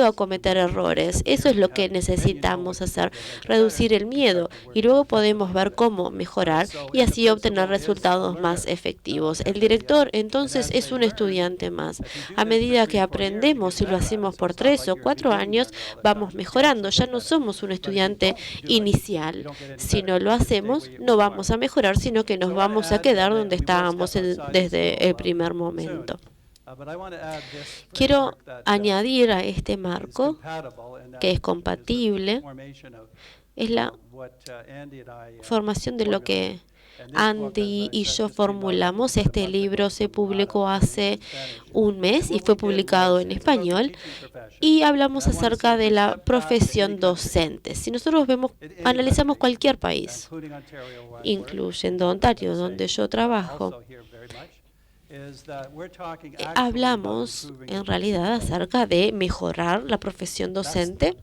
a cometer errores. Eso es lo que necesitamos hacer, reducir el miedo. Y luego podemos ver cómo mejorar y así obtener resultados más efectivos. El director, entonces, es un estudiante más. A medida que aprendemos y lo hacemos por 3 o 4 años, vamos mejorando. Ya no somos un estudiante inicial. Si no lo hacemos, no vamos a mejorar, sino que nos vamos a quedar donde estábamos desde el primer momento. Quiero añadir a este marco, que es compatible es la formación de lo que Andy y yo formulamos. Este libro se publicó hace un mes y fue publicado en español, y hablamos acerca de la profesión docente. Si nosotros analizamos cualquier país, incluyendo Ontario, donde yo trabajo, hablamos en realidad acerca de mejorar la profesión docente,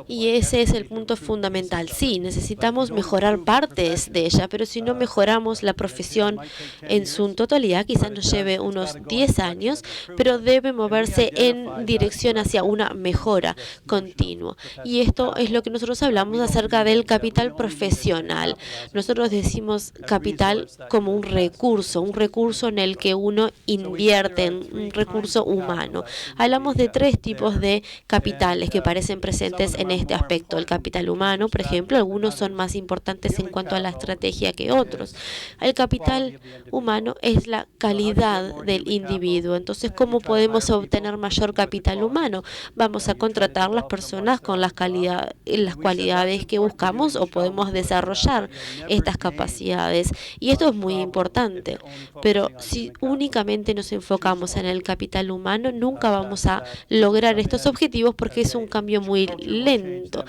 y ese es el punto fundamental. Sí, necesitamos mejorar partes de ella, pero si no mejoramos la profesión en su totalidad, quizás nos lleve unos 10 años, pero debe moverse en dirección hacia una mejora continua. Y esto es lo que nosotros hablamos acerca del capital profesional. Nosotros decimos capital como un recurso en el que uno invierte, en un recurso humano. Hablamos de 3 tipos de capitales que parecen presentes en este aspecto. El capital humano, por ejemplo, algunos son más importantes en cuanto a la estrategia que otros. El capital humano es la calidad del individuo. Entonces, ¿cómo podemos obtener mayor capital humano? Vamos a contratar las personas con las cualidades que buscamos, o podemos desarrollar estas capacidades. Y esto es muy importante. Pero si únicamente nos enfocamos en el capital humano, nunca vamos a lograr estos objetivos, porque es un cambio muy lento.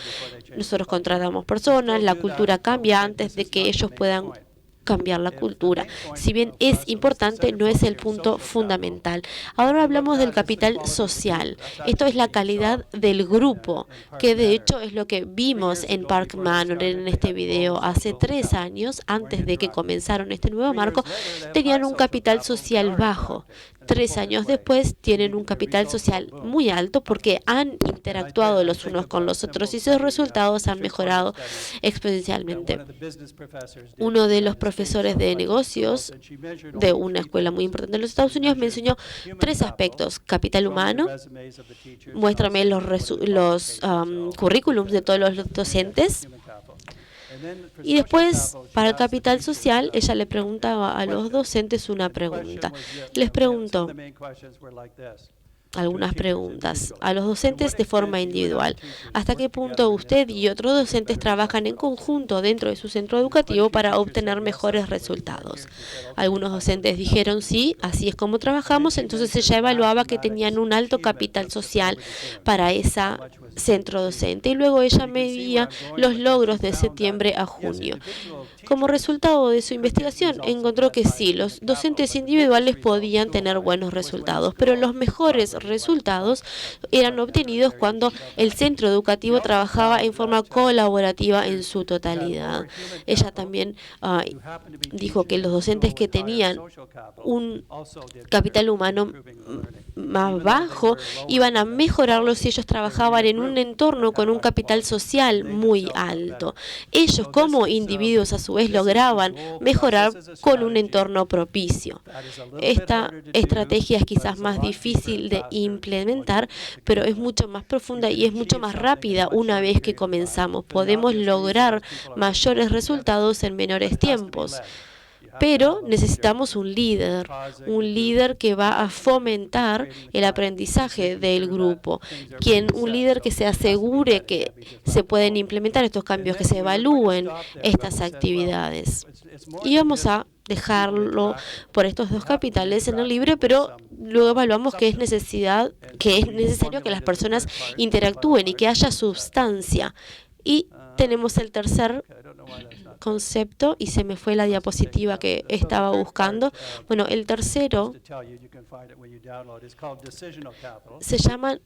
Nosotros contratamos personas, la cultura cambia antes de que ellos puedan cambiar la cultura. Si bien es importante, no es el punto fundamental. Ahora hablamos del capital social. Esto es la calidad del grupo, que de hecho es lo que vimos en Park Manor en este video. Hace 3 años, antes de que comenzaron este nuevo marco, tenían un capital social bajo. 3 años después tienen un capital social muy alto, porque han interactuado los unos con los otros y sus resultados han mejorado exponencialmente. Uno de los profesores de negocios de una escuela muy importante en los Estados Unidos me enseñó 3 aspectos: capital humano, muéstrame los currículums de todos los docentes. Y después, para el capital social, ella le preguntaba a los docentes una pregunta. Les preguntó algunas preguntas a los docentes de forma individual. ¿Hasta qué punto usted y otros docentes trabajan en conjunto dentro de su centro educativo para obtener mejores resultados? Algunos docentes dijeron sí, así es como trabajamos. Entonces ella evaluaba que tenían un alto capital social para ese centro docente, y luego ella medía los logros de septiembre a junio. Como resultado de su investigación, encontró que sí, los docentes individuales podían tener buenos resultados, pero los mejores resultados eran obtenidos cuando el centro educativo trabajaba en forma colaborativa en su totalidad. Ella también dijo que los docentes que tenían un capital humano más bajo iban a mejorarlo si ellos trabajaban en un entorno con un capital social muy alto. Ellos, como individuos, a su vez lograban mejorar con un entorno propicio. Esta estrategia es quizás más difícil de implementar, pero es mucho más profunda y es mucho más rápida una vez que comenzamos. Podemos lograr mayores resultados en menores tiempos. Pero necesitamos un líder que va a fomentar el aprendizaje del grupo, un líder que se asegure que se pueden implementar estos cambios, que se evalúen estas actividades. Y vamos a dejarlo por estos 2 capitales en el libro, pero luego evaluamos que es necesario que las personas interactúen y que haya sustancia. Y tenemos el tercer concepto, y se me fue la diapositiva que estaba buscando. Bueno, el tercero se llama,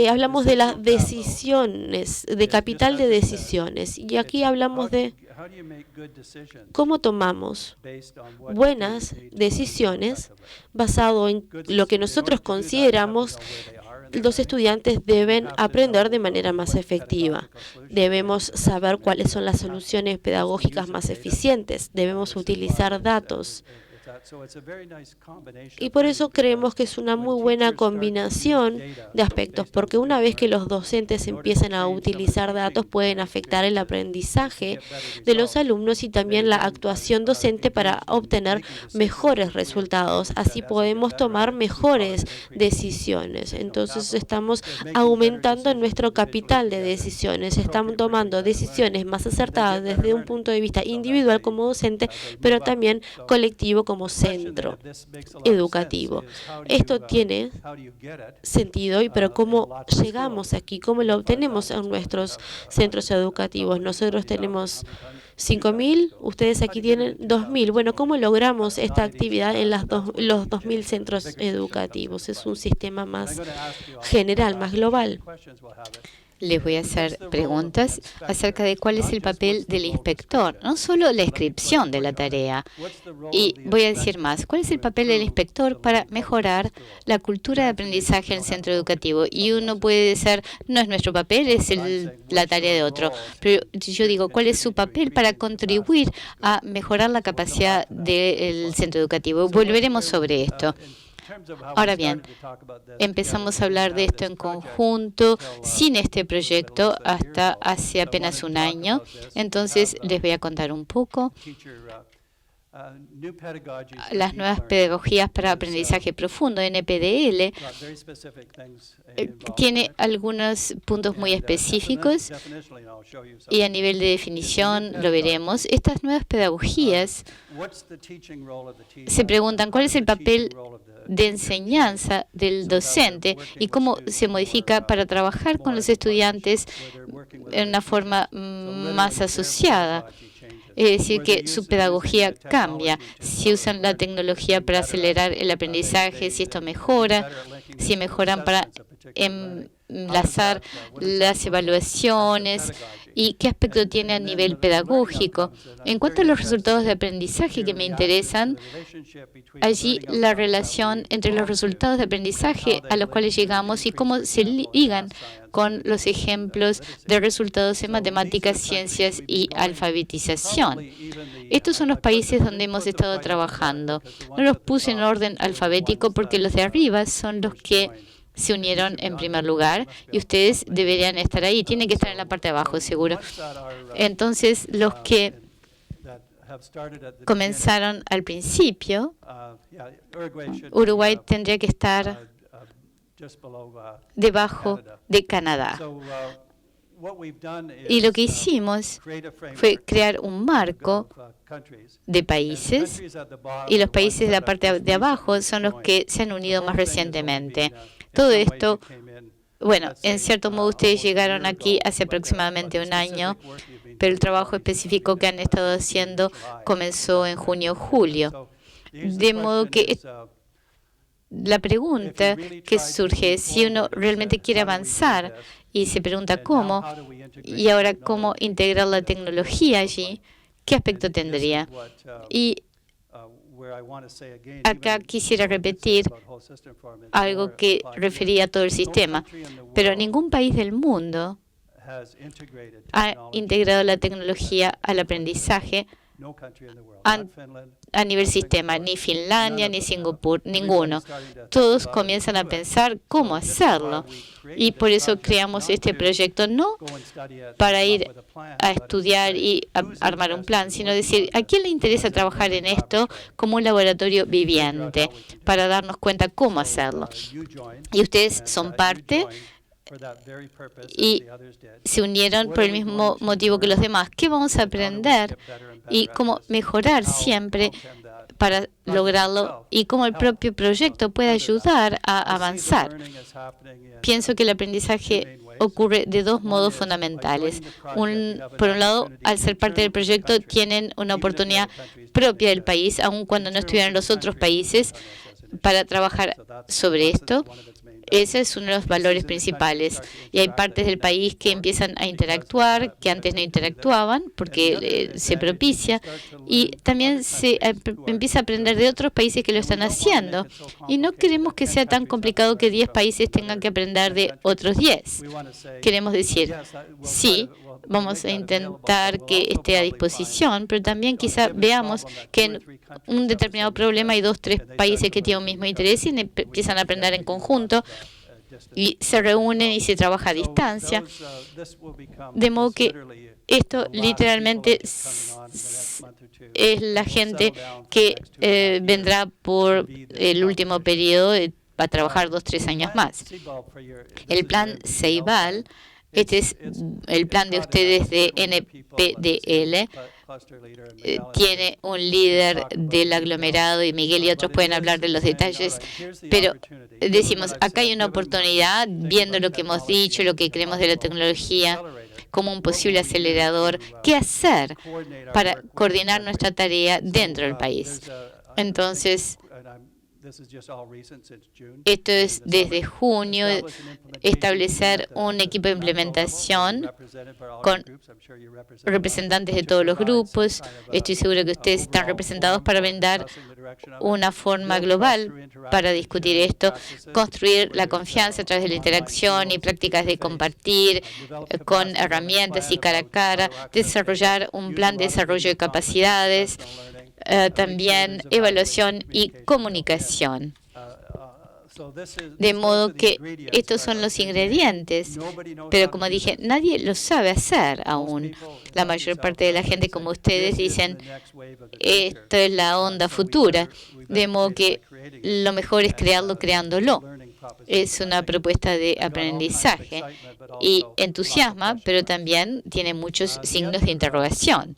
hablamos de las decisiones, de capital de decisiones, y aquí hablamos de cómo tomamos buenas decisiones basado en lo que nosotros consideramos los estudiantes deben aprender de manera más efectiva. Debemos saber cuáles son las soluciones pedagógicas más eficientes. Debemos utilizar datos. Y por eso creemos que es una muy buena combinación de aspectos, porque una vez que los docentes empiezan a utilizar datos, pueden afectar el aprendizaje de los alumnos y también la actuación docente para obtener mejores resultados. Así podemos tomar mejores decisiones. Entonces estamos aumentando nuestro capital de decisiones, estamos tomando decisiones más acertadas desde un punto de vista individual como docente, pero también colectivo como centro educativo. Esto tiene sentido, pero ¿cómo llegamos aquí? ¿Cómo lo obtenemos en nuestros centros educativos? Nosotros tenemos 5.000, ustedes aquí tienen 2.000. Bueno, ¿cómo logramos esta actividad en los 2.000 centros educativos? Es un sistema más general, más global. Les voy a hacer preguntas acerca de cuál es el papel del inspector, no solo la inscripción de la tarea. Y voy a decir más, ¿cuál es el papel del inspector para mejorar la cultura de aprendizaje en el centro educativo? Y uno puede decir, no es nuestro papel, es la tarea de otro. Pero yo digo, ¿cuál es su papel para contribuir a mejorar la capacidad del centro educativo? Volveremos sobre esto. Ahora bien, empezamos a hablar de esto en conjunto, sin este proyecto, hasta hace apenas un año. Entonces, les voy a contar un poco. Las nuevas pedagogías para aprendizaje profundo, NPDL, tiene algunos puntos muy específicos y a nivel de definición lo veremos. Estas nuevas pedagogías se preguntan cuál es el papel de enseñanza del docente y cómo se modifica para trabajar con los estudiantes en una forma más asociada. Es decir, que su pedagogía cambia. Si usan la tecnología para acelerar el aprendizaje, si esto mejora, si mejoran para enlazar las evaluaciones y qué aspecto tiene a nivel pedagógico. En cuanto a los resultados de aprendizaje que me interesan, allí la relación entre los resultados de aprendizaje a los cuales llegamos y cómo se ligan con los ejemplos de resultados en matemáticas, ciencias y alfabetización. Estos son los países donde hemos estado trabajando. No los puse en orden alfabético porque los de arriba son los que se unieron en primer lugar y ustedes deberían estar ahí. Tienen que estar en la parte de abajo, seguro. Entonces, los que comenzaron al principio, Uruguay tendría que estar debajo de Canadá. Y lo que hicimos fue crear un marco de países, y los países de la parte de abajo son los que se han unido más recientemente. Todo esto, bueno, en cierto modo ustedes llegaron aquí hace aproximadamente un año, pero el trabajo específico que han estado haciendo comenzó en junio o julio. De modo que la pregunta que surge es si uno realmente quiere avanzar y se pregunta cómo, y ahora cómo integrar la tecnología allí, ¿qué aspecto tendría? Y acá quisiera repetir algo que refería a todo el sistema, pero ningún país del mundo ha integrado la tecnología al aprendizaje a nivel sistema, ni Finlandia, ni Singapur, ninguno. Todos comienzan a pensar cómo hacerlo. Y por eso creamos este proyecto, no para ir a estudiar y armar un plan, sino decir, ¿a quién le interesa trabajar en esto como un laboratorio viviente? Para darnos cuenta cómo hacerlo. Y ustedes son parte y se unieron por el mismo motivo que los demás. ¿Qué vamos a aprender y cómo mejorar siempre para lograrlo y cómo el propio proyecto puede ayudar a avanzar? Pienso que el aprendizaje ocurre de dos modos fundamentales. Por un lado, al ser parte del proyecto, tienen una oportunidad propia del país, aun cuando no estuvieran los otros países, para trabajar sobre esto. Ese es uno de los valores principales. Y hay partes del país que empiezan a interactuar, que antes no interactuaban, porque se propicia. Y también se empieza a aprender de otros países que lo están haciendo. Y no queremos que sea tan complicado que 10 países tengan que aprender de otros 10. Queremos decir, sí, vamos a intentar que esté a disposición, pero también quizá veamos que en un determinado problema hay 2 o 3 países que tienen un mismo interés y empiezan a aprender en conjunto y se reúnen y se trabaja a distancia. De modo que esto literalmente es la gente que vendrá por el último periodo, va a trabajar 2 o 3 años más. El plan Ceibal, este es el plan de ustedes de NPDL, tiene un líder del aglomerado y Miguel y otros pueden hablar de los detalles, pero decimos, acá hay una oportunidad, viendo lo que hemos dicho, lo que creemos de la tecnología, como un posible acelerador, ¿qué hacer para coordinar nuestra tarea dentro del país? Entonces, esto es desde junio, establecer un equipo de implementación con representantes de todos los grupos. Estoy seguro que ustedes están representados para brindar una forma global para discutir esto, construir la confianza a través de la interacción y prácticas de compartir con herramientas y cara a cara, desarrollar un plan de desarrollo de capacidades, también evaluación y comunicación. De modo que estos son los ingredientes, pero como dije, nadie lo sabe hacer aún. La mayor parte de la gente, como ustedes, dicen, esto es la onda futura, de modo que lo mejor es crearlo creándolo. Es una propuesta de aprendizaje y entusiasma, pero también tiene muchos signos de interrogación.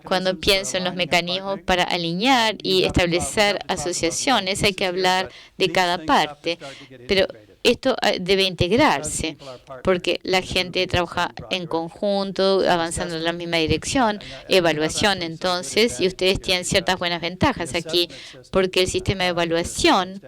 Cuando pienso en los mecanismos para alinear y establecer asociaciones, hay que hablar de cada parte, pero esto debe integrarse, porque la gente trabaja en conjunto, avanzando en la misma dirección. Evaluación, entonces, y ustedes tienen ciertas buenas ventajas aquí, porque el sistema de evaluación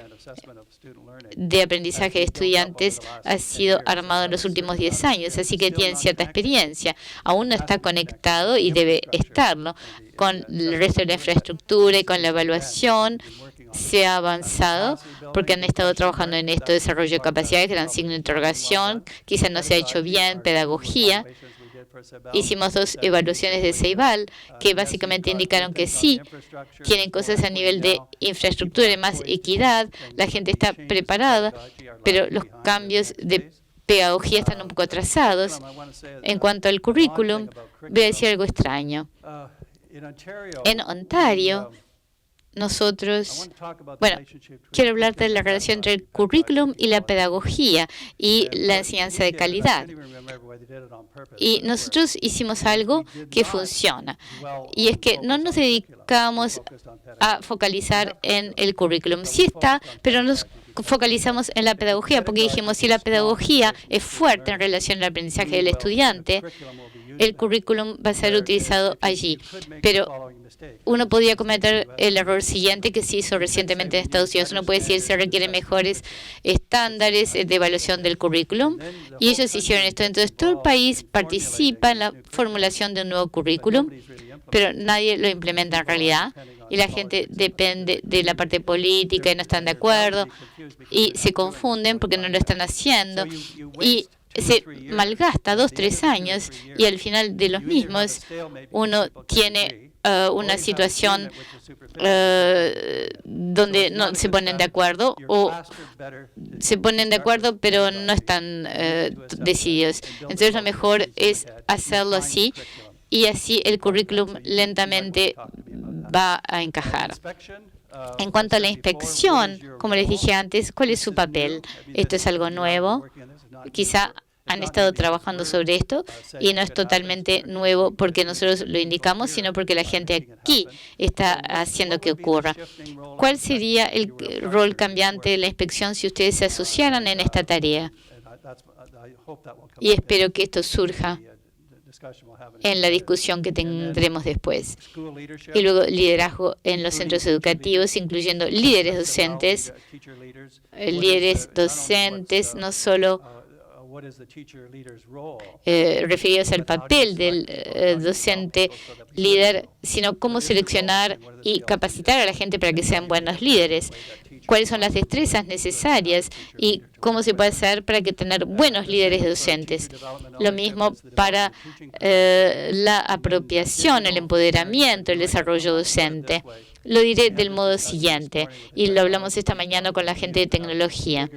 de aprendizaje de estudiantes ha sido armado en los últimos 10 años, así que tienen cierta experiencia. Aún no está conectado y debe estarlo con el resto de la infraestructura y con la evaluación. Se ha avanzado porque han estado trabajando en esto, desarrollo de capacidades, gran signo de interrogación, quizás no se ha hecho bien, pedagogía. Hicimos 2 evaluaciones de Ceibal que básicamente indicaron que sí, tienen cosas a nivel de infraestructura y más equidad, la gente está preparada, pero los cambios de pedagogía están un poco atrasados. En cuanto al currículum, voy a decir algo extraño. En Ontario, nosotros, quiero hablar de la relación entre el currículum y la pedagogía y la enseñanza de calidad. Y nosotros hicimos algo que funciona, y es que no nos dedicamos a focalizar en el currículum. Sí está, pero nos focalizamos en la pedagogía, porque dijimos, si la pedagogía es fuerte en relación al aprendizaje del estudiante, el currículum va a ser utilizado allí. Pero uno podía cometer el error siguiente que se hizo recientemente en Estados Unidos. Uno puede decir, se requieren mejores estándares de evaluación del currículum, y ellos hicieron esto. Entonces, todo el país participa en la formulación de un nuevo currículum, pero nadie lo implementa en realidad, y la gente depende de la parte política y no están de acuerdo, y se confunden porque no lo están haciendo, y se malgasta 2 o 3 años, y al final de los mismos uno tiene una situación donde no se ponen de acuerdo, o se ponen de acuerdo pero no están decididos. Entonces lo mejor es hacerlo así, y así el currículum lentamente va a encajar. En cuanto a la inspección, como les dije antes, ¿cuál es su papel? Esto es algo nuevo. Quizá han estado trabajando sobre esto y no es totalmente nuevo porque nosotros lo indicamos, sino porque la gente aquí está haciendo que ocurra. ¿Cuál sería el rol cambiante de la inspección si ustedes se asociaran en esta tarea? Y espero que esto surja en la discusión que tendremos después. Y luego liderazgo en los centros educativos, incluyendo líderes docentes, no solo referidos al papel del docente líder, sino cómo seleccionar y capacitar a la gente para que sean buenos líderes. Cuáles son las destrezas necesarias y cómo se puede hacer para que tener buenos líderes docentes. Lo mismo para la apropiación, el empoderamiento, el desarrollo docente. Lo diré del modo siguiente, y lo hablamos esta mañana con la gente de tecnología.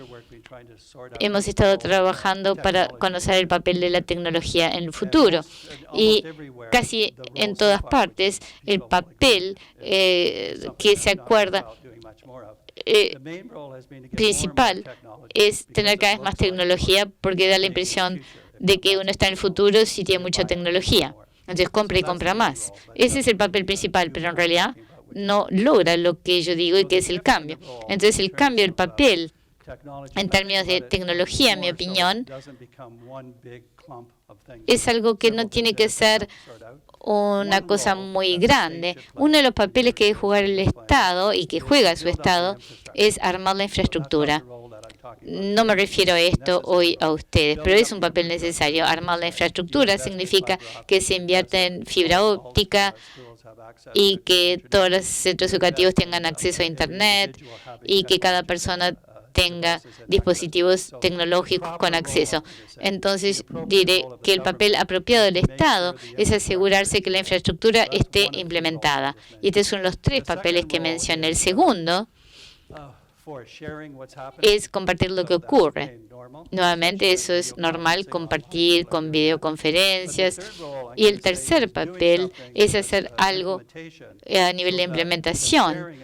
Hemos estado trabajando para conocer el papel de la tecnología en el futuro. Y casi en todas partes, el papel que se acuerda principal es tener cada vez más tecnología, porque da la impresión de que uno está en el futuro si tiene mucha tecnología. Entonces compra y compra más. Ese es el papel principal, pero en realidad no logra lo que yo digo y que es el cambio. Entonces el cambio del papel en términos de tecnología, en mi opinión, es algo que no tiene que ser una cosa muy grande. Uno de los papeles que debe jugar el Estado y que juega su Estado es armar la infraestructura. No me refiero a esto hoy a ustedes, pero es un papel necesario. Armar la infraestructura significa que se invierte en fibra óptica y que todos los centros educativos tengan acceso a Internet y que cada persona tenga dispositivos tecnológicos con acceso. Entonces, diré que el papel apropiado del Estado es asegurarse que la infraestructura esté implementada. Y estos son los tres papeles que mencioné. El segundo es compartir lo que ocurre. Nuevamente, eso es normal, compartir con videoconferencias. Y el tercer papel es hacer algo a nivel de implementación,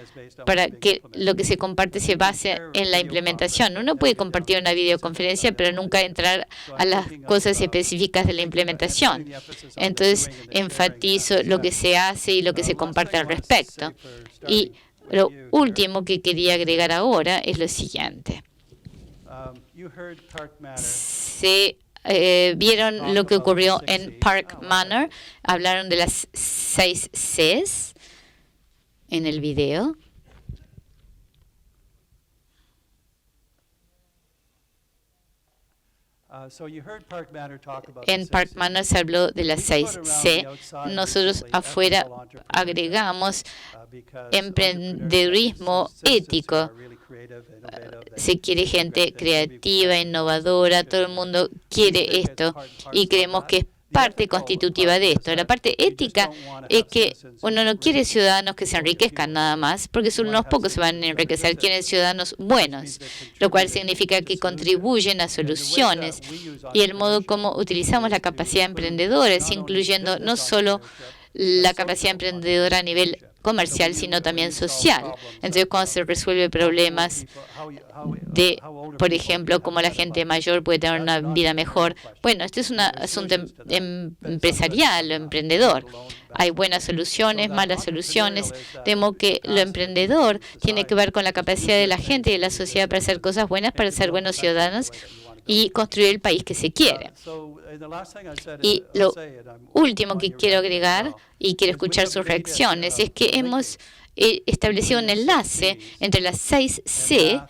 para que lo que se comparte se base en la implementación. Uno puede compartir una videoconferencia, pero nunca entrar a las cosas específicas de la implementación. Entonces, enfatizo lo que se hace y lo que se comparte al respecto. Y lo último que quería agregar ahora es lo siguiente. ¿Vieron lo que ocurrió en Park Manor? Hablaron de las 6 Cs en el video. En Park Manor se habló de las 6 C. Nosotros afuera agregamos emprendedurismo ético. Se quiere gente creativa, innovadora, todo el mundo quiere esto y creemos que es parte constitutiva de esto. La parte ética es que uno no quiere ciudadanos que se enriquezcan nada más, porque son unos pocos que se van a enriquecer, quieren ciudadanos buenos, lo cual significa que contribuyen a soluciones. Y el modo como utilizamos la capacidad emprendedora es incluyendo no solo la capacidad emprendedora a nivel comercial, sino también social. Entonces, cuando se resuelve problemas de, por ejemplo, cómo la gente mayor puede tener una vida mejor, bueno, este es un asunto empresarial o emprendedor. Hay buenas soluciones, malas soluciones, de modo que lo emprendedor tiene que ver con la capacidad de la gente y de la sociedad para hacer cosas buenas, para ser buenos ciudadanos y construir el país que se quiere. Y lo último que quiero agregar, y quiero escuchar sus reacciones, es que hemos establecido un enlace entre las 6 C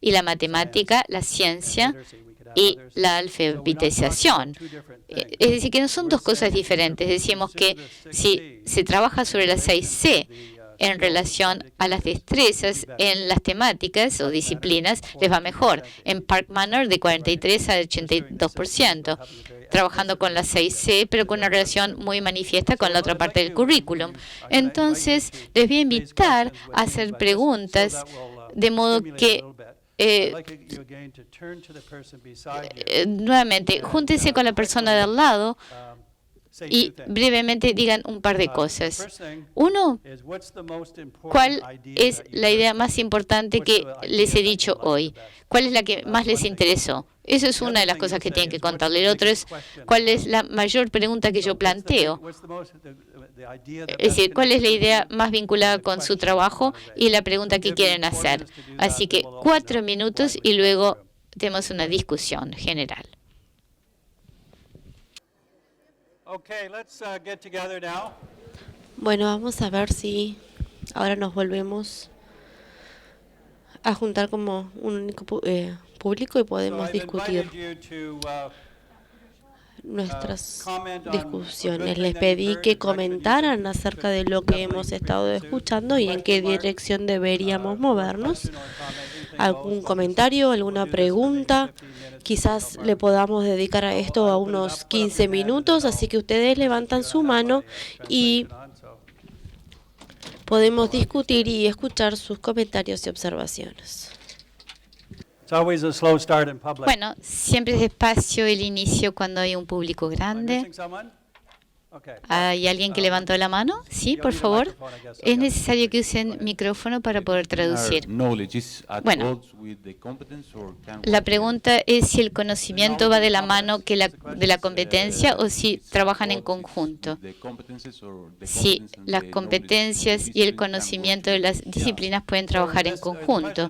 y la matemática, la ciencia y la alfabetización. Es decir, que no son dos cosas diferentes. Decimos que si se trabaja sobre las 6 C en relación a las destrezas en las temáticas o disciplinas, les va mejor. En Park Manor de 43 a 82%, trabajando con las 6 C, pero con una relación muy manifiesta con la otra parte del currículum. Entonces, les voy a invitar a hacer preguntas, de modo que nuevamente, júntense con la persona de al lado y brevemente digan un par de cosas. Uno, ¿cuál es la idea más importante que les he dicho hoy? ¿Cuál es la que más les interesó? Eso es una de las cosas que tienen que contarle. El otro es, ¿cuál es la mayor pregunta que yo planteo? Es decir, ¿cuál es la idea más vinculada con su trabajo y la pregunta que quieren hacer? Así que 4 minutos y luego tenemos una discusión general. Bueno, vamos a ver si ahora nos volvemos a juntar como un único público y podemos discutir nuestras discusiones. Les pedí que comentaran acerca de lo que hemos estado escuchando y en qué dirección deberíamos movernos. ¿Algún comentario, alguna pregunta? Quizás le podamos dedicar a esto a unos 15 minutos, así que ustedes levantan su mano y podemos discutir y escuchar sus comentarios y observaciones. Bueno, siempre es despacio el inicio cuando hay un público grande. ¿Hay alguien que levantó la mano? Sí, por favor. Es necesario que usen micrófono para poder traducir. Bueno, la pregunta es si el conocimiento va de la mano de la competencia o si trabajan en conjunto. Si las competencias y el conocimiento de las disciplinas pueden trabajar en conjunto.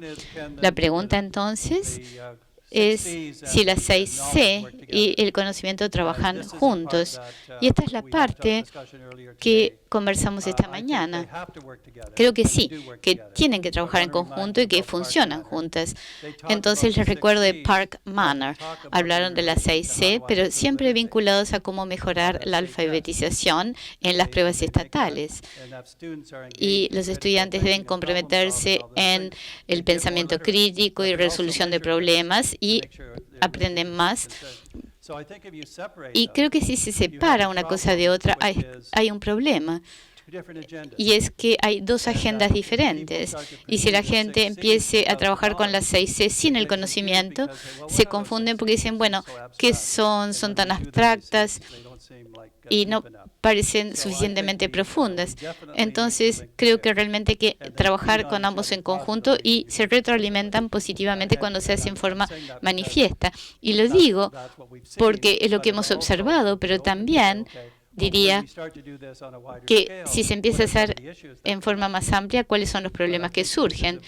La pregunta entonces es si las 6C y el conocimiento trabajan juntos. Y esta es la parte que conversamos esta mañana. Creo que sí, que tienen que trabajar en conjunto y que funcionan juntas. Entonces les recuerdo de Park Manor. Hablaron de las 6C, pero siempre vinculados a cómo mejorar la alfabetización en las pruebas estatales. Y los estudiantes deben comprometerse en el pensamiento crítico y resolución de problemas y aprenden más. Y creo que si se separa una cosa de otra, hay un problema. Y es que hay dos agendas diferentes. Y si la gente empiece a trabajar con las 6C sin el conocimiento, se confunden porque dicen, bueno, ¿qué son? Son tan abstractas y no parecen suficientemente profundas. Entonces, creo que realmente hay que trabajar con ambos en conjunto y se retroalimentan positivamente cuando se hace en forma manifiesta. Y lo digo porque es lo que hemos observado, pero también diría que si se empieza a hacer en forma más amplia, ¿cuáles son los problemas que surgen?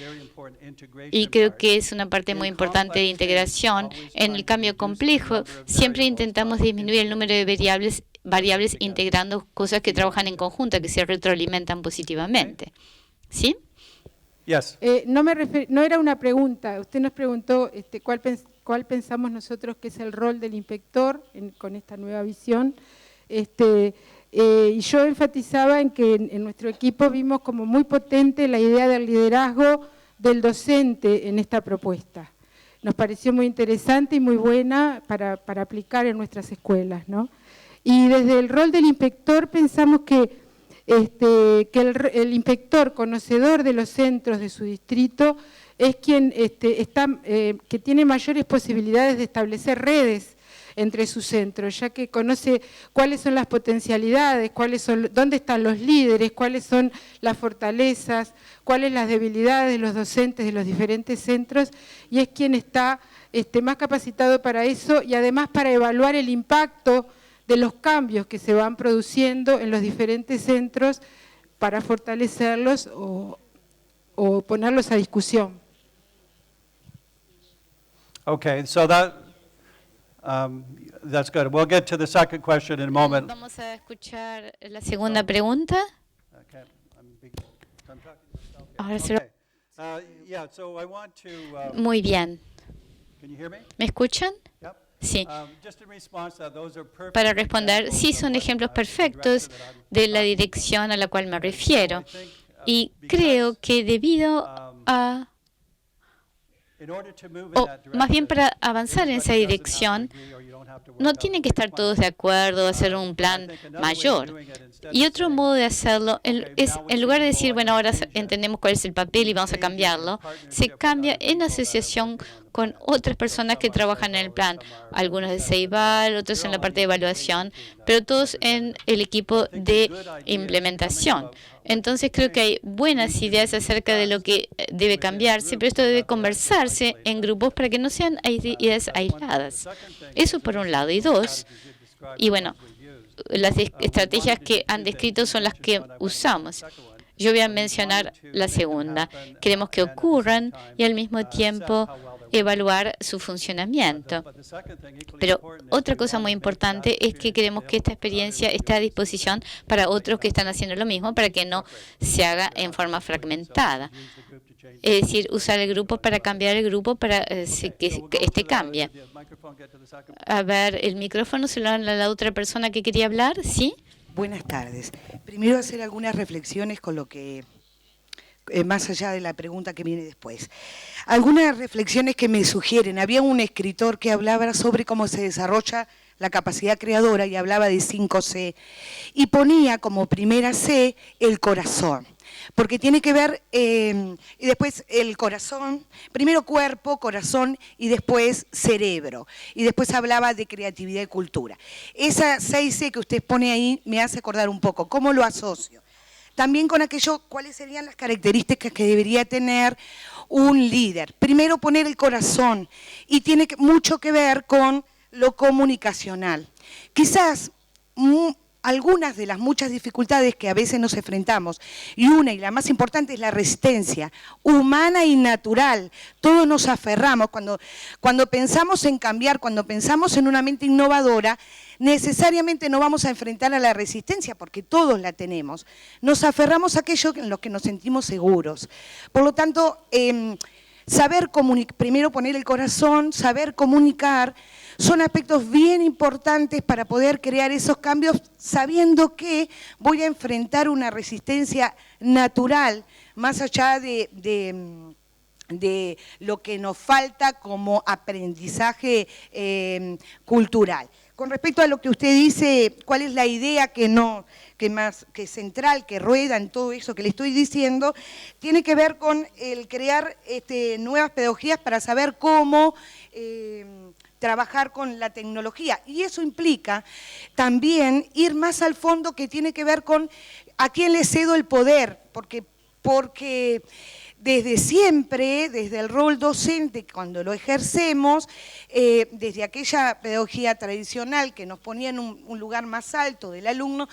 Y creo que es una parte muy importante de integración. En el cambio complejo, siempre intentamos disminuir el número de variables integrando cosas que trabajan en conjunto, que se retroalimentan positivamente. ¿Sí? No era una pregunta. Usted nos preguntó cuál pensamos nosotros que es el rol del inspector con esta nueva visión. Y yo enfatizaba en que en nuestro equipo vimos como muy potente la idea del liderazgo del docente en esta propuesta. Nos pareció muy interesante y muy buena para aplicar en nuestras escuelas, ¿no? Y desde el rol del inspector pensamos que el inspector conocedor de los centros de su distrito es quien que tiene mayores posibilidades de establecer redes entre sus centros, ya que conoce cuáles son las potencialidades, dónde están los líderes, cuáles son las fortalezas, cuáles las debilidades de los docentes de los diferentes centros, y es quien está más capacitado para eso y además para evaluar el impacto de los cambios que se van produciendo en los diferentes centros para fortalecerlos o ponerlos a discusión. Okay, so that's good. We'll get to the second question in a moment. Vamos a escuchar la segunda pregunta. Ahora Muy bien. ¿Me escuchan? Sí. Para responder, sí, son ejemplos perfectos de la dirección a la cual me refiero. Y creo que debido a o más bien para avanzar en esa dirección, no tienen que estar todos de acuerdo, hacer un plan mayor. Y otro modo de hacerlo es, en lugar de decir, bueno, ahora entendemos cuál es el papel y vamos a cambiarlo, se cambia en asociación con otras personas que trabajan en el plan, algunos de Ceibal, otros en la parte de evaluación, pero todos en el equipo de implementación. Entonces creo que hay buenas ideas acerca de lo que debe cambiarse, pero esto debe conversarse en grupos para que no sean ideas aisladas. Eso por un lado. Y dos, y bueno, las estrategias que han descrito son las que usamos. Yo voy a mencionar la segunda. Queremos que ocurran y al mismo tiempo evaluar su funcionamiento. Pero otra cosa muy importante es que queremos que esta experiencia esté a disposición para otros que están haciendo lo mismo, para que no se haga en forma fragmentada. Es decir, usar el grupo para cambiar el grupo para que este cambie. A ver, el micrófono se lo dan a la otra persona que quería hablar, ¿sí? Buenas tardes. Primero hacer algunas reflexiones con lo que, más allá de la pregunta que viene después. Algunas reflexiones que me sugieren. Había un escritor que hablaba sobre cómo se desarrolla la capacidad creadora y hablaba de 5C. Y ponía como primera C el corazón. Porque tiene que ver, y después el corazón, primero cuerpo, corazón y después cerebro. Y después hablaba de creatividad y cultura. Esa 6C que usted pone ahí me hace acordar un poco. ¿Cómo lo asocio? También con aquello, ¿cuáles serían las características que debería tener un líder? Primero poner el corazón y tiene mucho que ver con lo comunicacional. Quizás algunas de las muchas dificultades que a veces nos enfrentamos, y la más importante es la resistencia humana y natural. Todos nos aferramos, cuando pensamos en cambiar, cuando pensamos en una mente innovadora, necesariamente no vamos a enfrentar a la resistencia, porque todos la tenemos. Nos aferramos a aquello en lo que nos sentimos seguros. Por lo tanto, saber comunicar, primero poner el corazón, saber comunicar, son aspectos bien importantes para poder crear esos cambios, sabiendo que voy a enfrentar una resistencia natural, más allá de lo que nos falta como aprendizaje cultural. Con respecto a lo que usted dice, ¿cuál es la idea que central, que rueda en todo eso que le estoy diciendo? Tiene que ver con el crear nuevas pedagogías para saber cómo trabajar con la tecnología. Y eso implica también ir más al fondo, que tiene que ver con a quién le cedo el poder, porque desde siempre, desde el rol docente, cuando lo ejercemos, desde aquella pedagogía tradicional que nos ponía en un lugar más alto del alumno,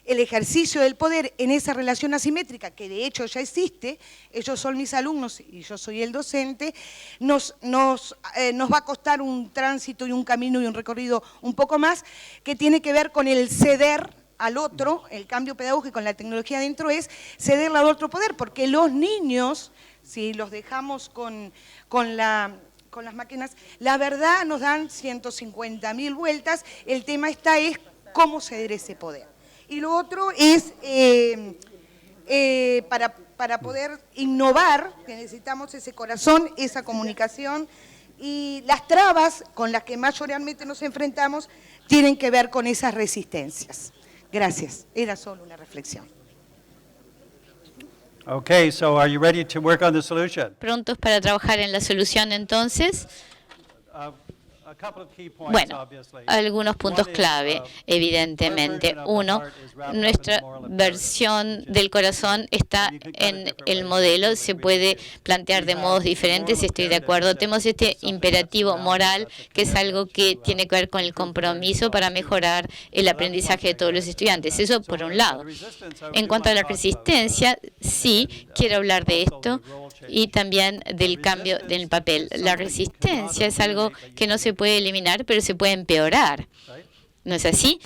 el ejercicio del poder en esa relación asimétrica, que de hecho ya existe, ellos son mis alumnos y yo soy el docente, nos va a costar un tránsito y un camino y un recorrido un poco más, que tiene que ver con el ceder al otro. El cambio pedagógico en la tecnología adentro es cederle al otro poder, porque los niños, si los dejamos con las máquinas, la verdad nos dan 150.000 vueltas, el tema es cómo ceder ese poder. Y lo otro es, para poder innovar, que necesitamos ese corazón, esa comunicación, y las trabas con las que mayormente nos enfrentamos tienen que ver con esas resistencias. Gracias, era solo una reflexión. Okay, so are you ready to work on the solution? ¿Prontos para trabajar en la solución entonces? Bueno, algunos puntos clave, evidentemente. Uno, nuestra versión del corazón está en el modelo, se puede plantear de modos diferentes, estoy de acuerdo. Tenemos este imperativo moral, que es algo que tiene que ver con el compromiso para mejorar el aprendizaje de todos los estudiantes. Eso por un lado. En cuanto a la resistencia, sí, quiero hablar de esto y también del cambio del papel. La resistencia es algo que no se puede eliminar, pero se puede empeorar. ¿No es así?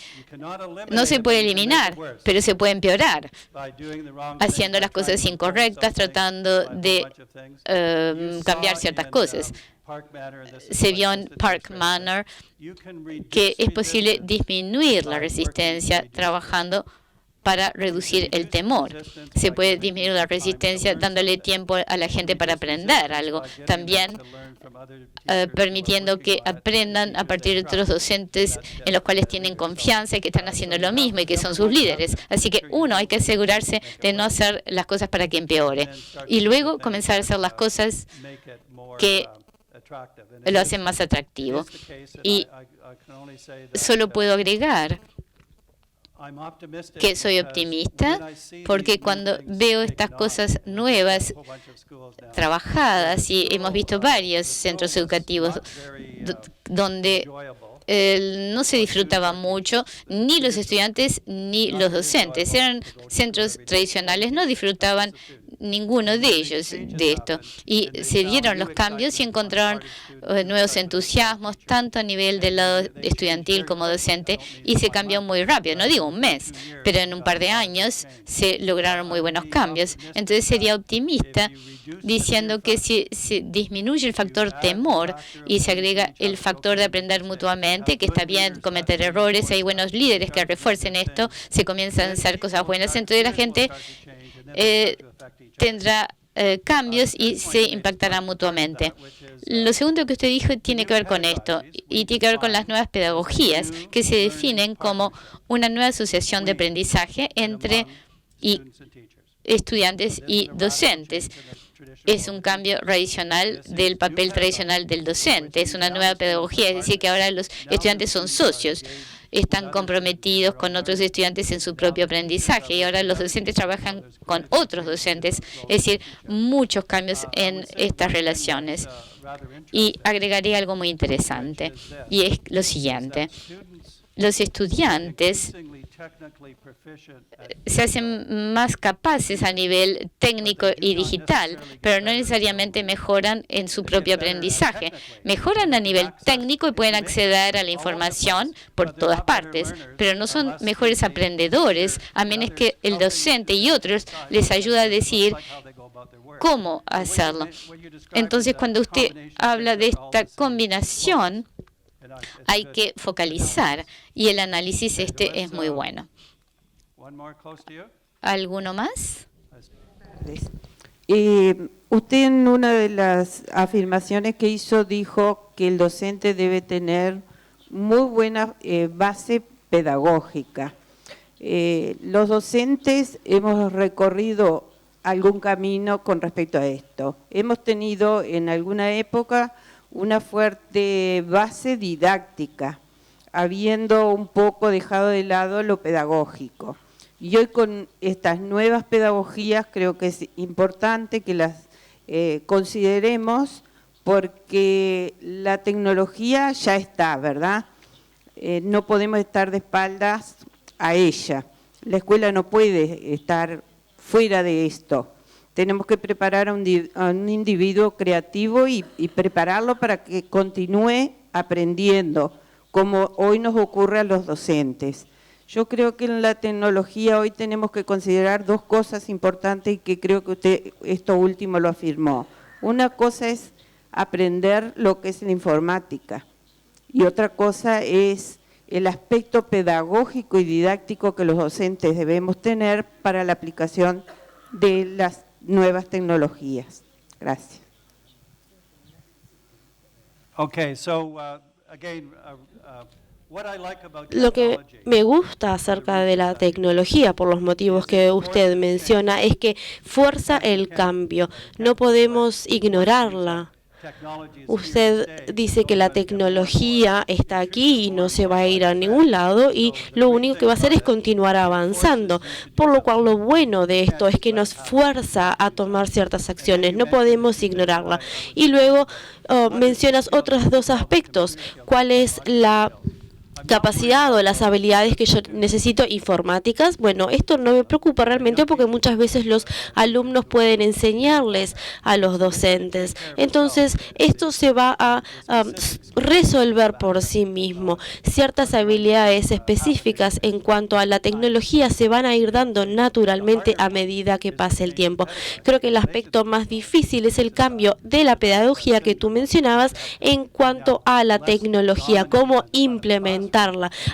No se puede eliminar, pero se puede empeorar. Haciendo las cosas incorrectas, tratando de cambiar ciertas cosas. Se vio en Park Manor que es posible disminuir la resistencia trabajando para reducir el temor. Se puede disminuir la resistencia dándole tiempo a la gente para aprender algo. También permitiendo que aprendan a partir de otros docentes en los cuales tienen confianza y que están haciendo lo mismo y que son sus líderes. Así que uno, hay que asegurarse de no hacer las cosas para que empeore. Y luego comenzar a hacer las cosas que lo hacen más atractivo. Y solo puedo agregar que soy optimista, porque cuando veo estas cosas nuevas trabajadas, y hemos visto varios centros educativos donde no se disfrutaba mucho, ni los estudiantes ni los docentes. Eran centros tradicionales, no disfrutaban ninguno de ellos de esto. Y se dieron los cambios y encontraron nuevos entusiasmos, tanto a nivel del lado estudiantil como docente, y se cambió muy rápido, no digo un mes, pero en un par de años se lograron muy buenos cambios. Entonces sería optimista diciendo que si se disminuye el factor temor y se agrega el factor de aprender mutuamente, que está bien cometer errores, hay buenos líderes que refuercen esto, se comienzan a hacer cosas buenas, entonces la gente tendrá cambios y se impactarán mutuamente. Lo segundo que usted dijo tiene que ver con esto y tiene que ver con las nuevas pedagogías que se definen como una nueva asociación de aprendizaje entre estudiantes y docentes. Es un cambio radical del papel tradicional del docente, es una nueva pedagogía, es decir, que ahora los estudiantes son socios, están comprometidos con otros estudiantes en su propio aprendizaje y ahora los docentes trabajan con otros docentes, es decir, muchos cambios en estas relaciones. Y agregaría algo muy interesante, y es lo siguiente. Los estudiantes se hacen más capaces a nivel técnico y digital, pero no necesariamente mejoran en su propio aprendizaje. Mejoran a nivel técnico y pueden acceder a la información por todas partes, pero no son mejores aprendedores a menos que el docente y otros les ayude a decir cómo hacerlo. Entonces, cuando usted habla de esta combinación, hay que focalizar y el análisis es muy bueno. ¿Alguno más? Usted en una de las afirmaciones que hizo dijo que el docente debe tener muy buena base pedagógica. Los docentes hemos recorrido algún camino con respecto a esto. Hemos tenido en alguna época una fuerte base didáctica, habiendo un poco dejado de lado lo pedagógico. Y hoy con estas nuevas pedagogías creo que es importante que las consideremos porque la tecnología ya está, ¿verdad? No podemos estar de espaldas a ella. La escuela no puede estar fuera de esto. Tenemos que preparar a un individuo creativo y prepararlo para que continúe aprendiendo, como hoy nos ocurre a los docentes. Yo creo que en la tecnología hoy tenemos que considerar dos cosas importantes y que creo que usted esto último lo afirmó. Una cosa es aprender lo que es la informática y otra cosa es el aspecto pedagógico y didáctico que los docentes debemos tener para la aplicación de las nuevas tecnologías. Gracias. Okay, so again, Lo que me gusta acerca de la tecnología, por los motivos que usted menciona, es que fuerza el cambio. No podemos ignorarla. Usted dice que la tecnología está aquí y no se va a ir a ningún lado y lo único que va a hacer es continuar avanzando. Por lo cual lo bueno de esto es que nos fuerza a tomar ciertas acciones. No podemos ignorarla. Y luego mencionas otros dos aspectos. ¿Cuál es la capacidad o las habilidades que yo necesito informáticas? Bueno, esto no me preocupa realmente porque muchas veces los alumnos pueden enseñarles a los docentes. Entonces, esto se va a resolver por sí mismo. Ciertas habilidades específicas en cuanto a la tecnología se van a ir dando naturalmente a medida que pase el tiempo. Creo que el aspecto más difícil es el cambio de la pedagogía que tú mencionabas en cuanto a la tecnología, cómo implementarla.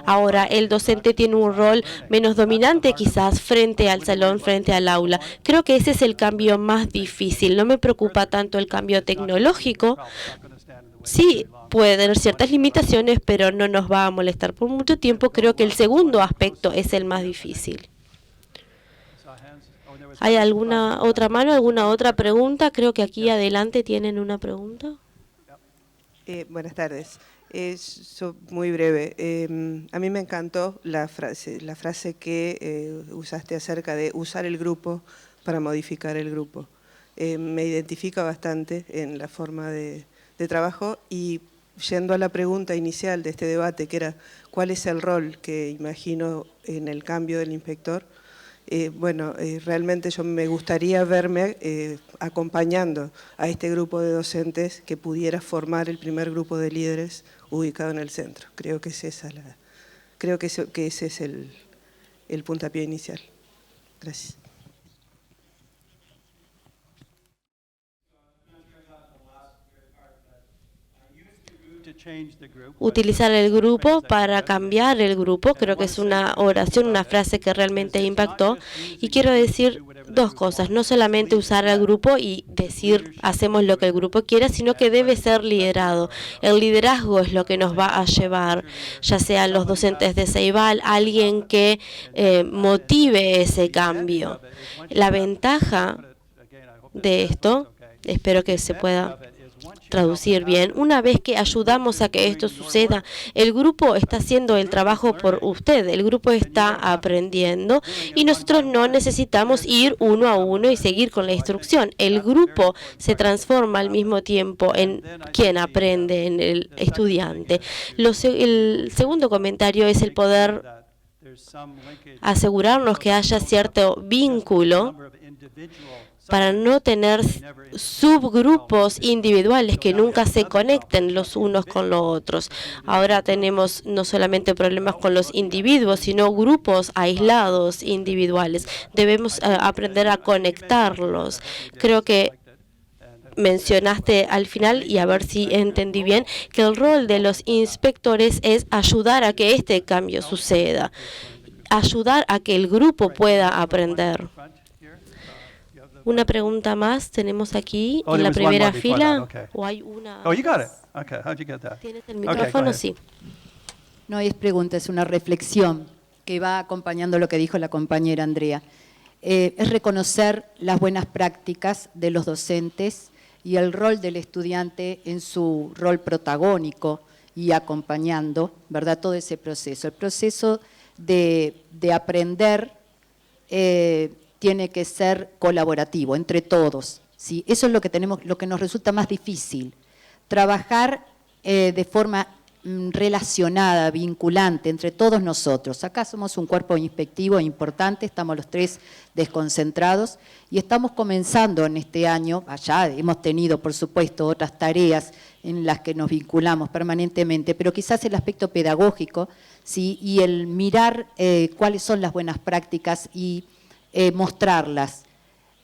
Ahora, el docente tiene un rol menos dominante quizás frente al salón, frente al aula. Creo que ese es el cambio más difícil. No me preocupa tanto el cambio tecnológico. Sí, puede tener ciertas limitaciones, pero no nos va a molestar por mucho tiempo. Creo que el segundo aspecto es el más difícil. ¿Hay alguna otra mano, alguna otra pregunta? Creo que aquí adelante tienen una pregunta. Buenas tardes. Muy breve. A mí me encantó la frase que usaste acerca de usar el grupo para modificar el grupo. Me identifica bastante en la forma de trabajo y yendo a la pregunta inicial de este debate, que era ¿cuál es el rol que imagino en el cambio del inspector? Realmente yo me gustaría verme acompañando a este grupo de docentes que pudiera formar el primer grupo de líderes ubicado en el centro. Creo que ese es el puntapié inicial. Gracias. Utilizar el grupo para cambiar el grupo, creo que es una oración, una frase que realmente impactó. Y quiero decir dos cosas, no solamente usar al grupo y decir hacemos lo que el grupo quiera, sino que debe ser liderado. El liderazgo es lo que nos va a llevar, ya sean los docentes de Ceibal, alguien que motive ese cambio. La ventaja de esto, espero que se pueda traducir bien, una vez que ayudamos a que esto suceda, el grupo está haciendo el trabajo por usted, el grupo está aprendiendo y nosotros no necesitamos ir uno a uno y seguir con la instrucción. El grupo se transforma al mismo tiempo en quien aprende, en el estudiante. El segundo comentario es el poder asegurarnos que haya cierto vínculo para no tener subgrupos individuales que nunca se conecten los unos con los otros. Ahora tenemos no solamente problemas con los individuos, sino grupos aislados individuales. Debemos aprender a conectarlos. Creo que mencionaste al final, y a ver si entendí bien, que el rol de los inspectores es ayudar a que este cambio suceda, ayudar a que el grupo pueda aprender. Una pregunta más tenemos aquí en la primera fila. ¿O hay una? Oh, you got it. Okay, how'd you get that? ¿Tienes el micrófono? Sí. No es pregunta, es una reflexión que va acompañando lo que dijo la compañera Andrea. Es reconocer las buenas prácticas de los docentes y el rol del estudiante en su rol protagónico y acompañando, ¿verdad?, todo ese proceso. El proceso de aprender tiene que ser colaborativo entre todos, ¿sí? Eso es lo que nos resulta más difícil. Trabajar de forma relacionada, vinculante entre todos nosotros. Acá somos un cuerpo inspectivo importante, estamos los tres desconcentrados y estamos comenzando en este año, allá hemos tenido por supuesto otras tareas en las que nos vinculamos permanentemente, pero quizás el aspecto pedagógico, ¿sí?, y el mirar cuáles son las buenas prácticas y mostrarlas,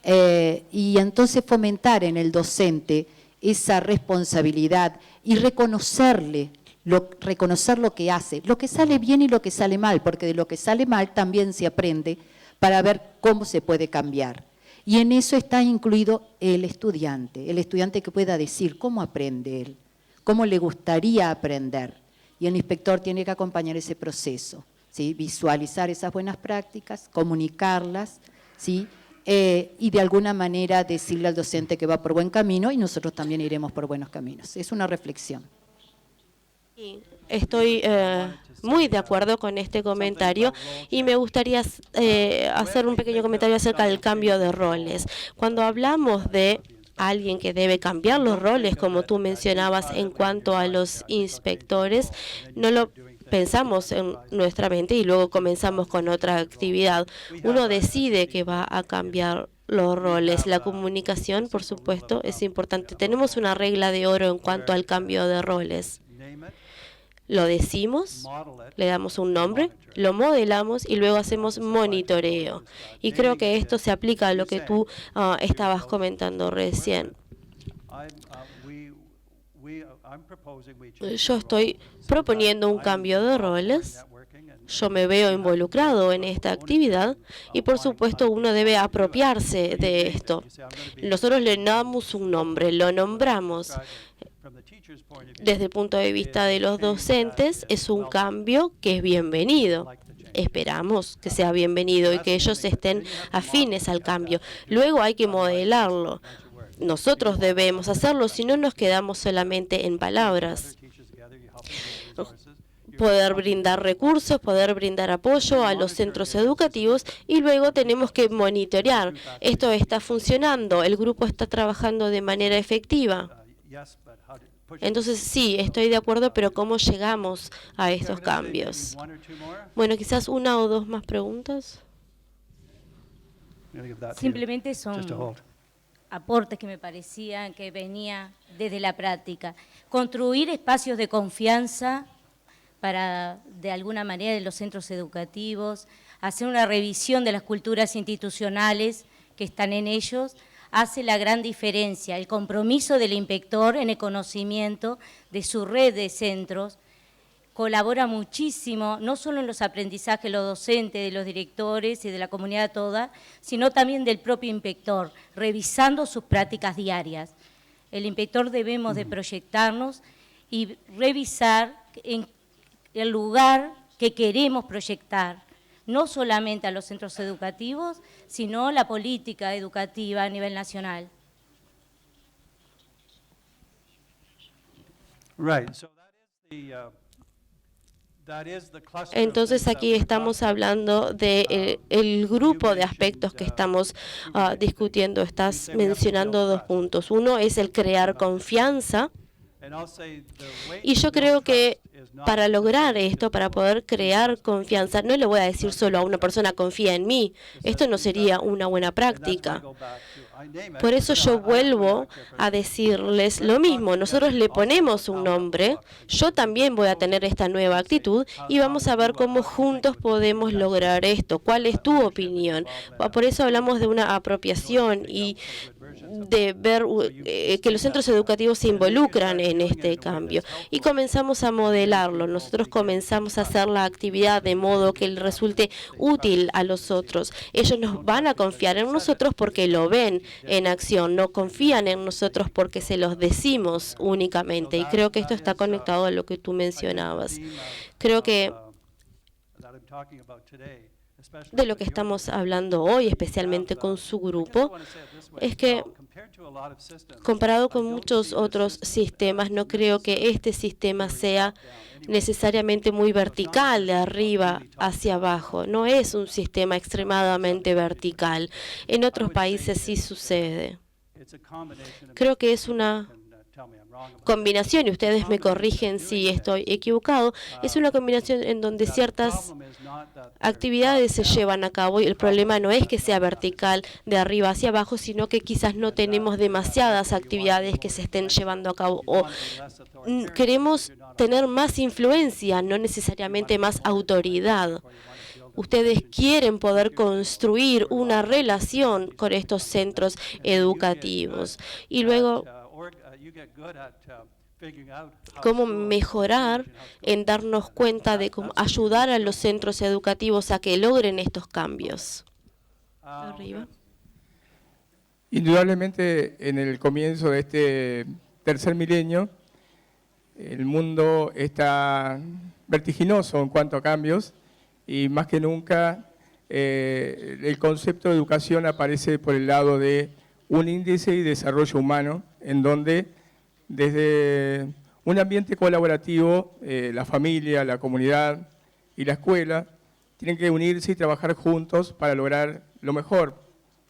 y entonces fomentar en el docente esa responsabilidad y reconocer lo que hace, lo que sale bien y lo que sale mal, porque de lo que sale mal también se aprende para ver cómo se puede cambiar. Y en eso está incluido el estudiante que pueda decir cómo aprende él, cómo le gustaría aprender. Y el inspector tiene que acompañar ese proceso, ¿sí?, visualizar esas buenas prácticas, comunicarlas, ¿sí?, y de alguna manera decirle al docente que va por buen camino y nosotros también iremos por buenos caminos. Es una reflexión. Estoy muy de acuerdo con este comentario y me gustaría hacer un pequeño comentario acerca del cambio de roles. Cuando hablamos de alguien que debe cambiar los roles, como tú mencionabas en cuanto a los inspectores, no lo pensamos en nuestra mente y luego comenzamos con otra actividad. Uno decide que va a cambiar los roles. La comunicación, por supuesto, es importante. Tenemos una regla de oro en cuanto al cambio de roles. Lo decimos, le damos un nombre, lo modelamos y luego hacemos monitoreo. Y creo que esto se aplica a lo que tú estabas comentando recién. Yo estoy proponiendo un cambio de roles. Yo me veo involucrado en esta actividad y por supuesto uno debe apropiarse de esto. Nosotros le damos un nombre, lo nombramos. Desde el punto de vista de los docentes es un cambio que es bienvenido. Esperamos que sea bienvenido y que ellos estén afines al cambio. Luego hay que modelarlo. Nosotros debemos hacerlo, si no nos quedamos solamente en palabras. Poder brindar recursos, poder brindar apoyo a los centros educativos y luego tenemos que monitorear. Esto está funcionando, el grupo está trabajando de manera efectiva. Entonces sí, estoy de acuerdo, pero ¿cómo llegamos a estos cambios? Bueno, quizás una o dos más preguntas. Simplemente son aportes que me parecían que venía desde la práctica. Construir espacios de confianza para, de alguna manera, en los centros educativos, hacer una revisión de las culturas institucionales que están en ellos, hace la gran diferencia. El compromiso del inspector en el conocimiento de su red de centros colabora muchísimo, no solo en los aprendizajes de los docentes, de los directores y de la comunidad toda, sino también del propio inspector, revisando sus prácticas diarias. El inspector debemos de proyectarnos y revisar en el lugar que queremos proyectar, no solamente a los centros educativos, sino la política educativa a nivel nacional. Entonces aquí estamos hablando de el grupo de aspectos que estamos discutiendo. Estás mencionando dos puntos. Uno es el crear confianza. Y yo creo que para lograr esto, para poder crear confianza, no le voy a decir solo a una persona confía en mí. Esto no sería una buena práctica. Por eso yo vuelvo a decirles lo mismo. Nosotros le ponemos un nombre, yo también voy a tener esta nueva actitud y vamos a ver cómo juntos podemos lograr esto. ¿Cuál es tu opinión? Por eso hablamos de una apropiación y de ver que los centros educativos se involucran en este cambio. Y comenzamos a modelarlo. Nosotros comenzamos a hacer la actividad de modo que le resulte útil a los otros. Ellos nos van a confiar en nosotros porque lo ven en acción. No confían en nosotros porque se los decimos únicamente. Y creo que esto está conectado a lo que tú mencionabas. Creo que de lo que estamos hablando hoy, especialmente con su grupo, es que comparado con muchos otros sistemas, no creo que este sistema sea necesariamente muy vertical, de arriba hacia abajo. No es un sistema extremadamente vertical. En otros países sí sucede. Creo que es una combinación, y ustedes me corrigen si estoy equivocado, es una combinación en donde ciertas actividades se llevan a cabo y el problema no es que sea vertical de arriba hacia abajo, sino que quizás no tenemos demasiadas actividades que se estén llevando a cabo o queremos tener más influencia, no necesariamente más autoridad. Ustedes quieren poder construir una relación con estos centros educativos y luego cómo mejorar en darnos cuenta de cómo ayudar a los centros educativos a que logren estos cambios. Arriba. Indudablemente, en el comienzo de este tercer milenio, el mundo está vertiginoso en cuanto a cambios y más que nunca el concepto de educación aparece por el lado de un índice y desarrollo humano en donde desde un ambiente colaborativo, la familia, la comunidad y la escuela tienen que unirse y trabajar juntos para lograr lo mejor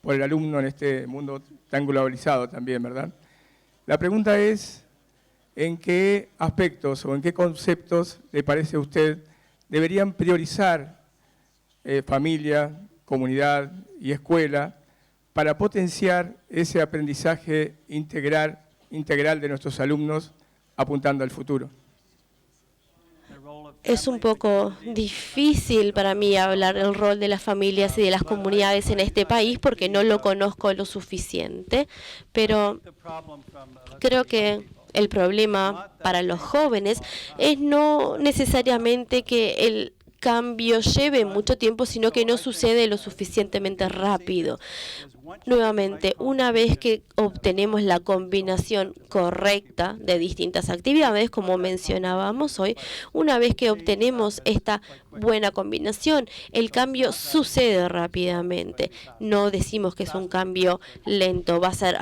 por el alumno en este mundo tan globalizado también, ¿verdad? La pregunta es, ¿en qué aspectos o en qué conceptos le parece a usted deberían priorizar familia, comunidad y escuela para potenciar ese aprendizaje integral de nuestros alumnos apuntando al futuro? Es un poco difícil para mí hablar del rol de las familias y de las comunidades en este país porque no lo conozco lo suficiente, pero creo que el problema para los jóvenes es no necesariamente que el cambio lleve mucho tiempo, sino que no sucede lo suficientemente rápido. Nuevamente, una vez que obtenemos la combinación correcta de distintas actividades, como mencionábamos hoy, una vez que obtenemos esta buena combinación, el cambio sucede rápidamente. No decimos que es un cambio lento, va a ser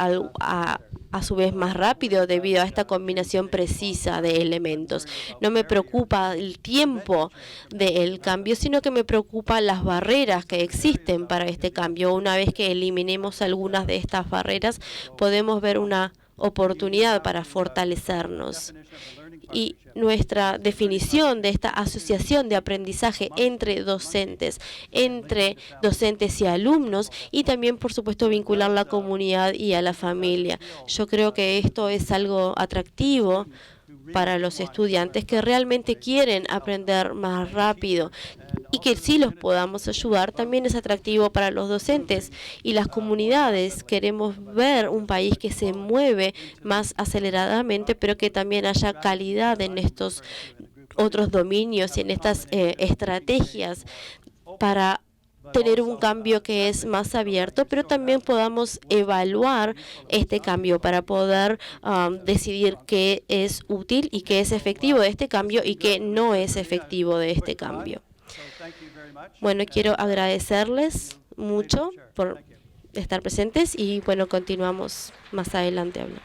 a su vez más rápido debido a esta combinación precisa de elementos. No me preocupa el tiempo del cambio, sino que me preocupan las barreras que existen para este cambio. Una vez que eliminemos algunas de estas barreras, podemos ver una oportunidad para fortalecernos. Y nuestra definición de esta asociación de aprendizaje entre docentes y alumnos, y también, por supuesto, vincular la comunidad y a la familia. Yo creo que esto es algo atractivo para los estudiantes que realmente quieren aprender más rápido y que si los podamos ayudar, también es atractivo para los docentes y las comunidades. Queremos ver un país que se mueve más aceleradamente, pero que también haya calidad en estos otros dominios y en estas estrategias para tener un cambio que es más abierto, pero también podamos evaluar este cambio para poder decidir qué es útil y qué es efectivo de este cambio y qué no es efectivo de este cambio. Bueno, quiero agradecerles mucho por estar presentes y bueno, continuamos más adelante hablando.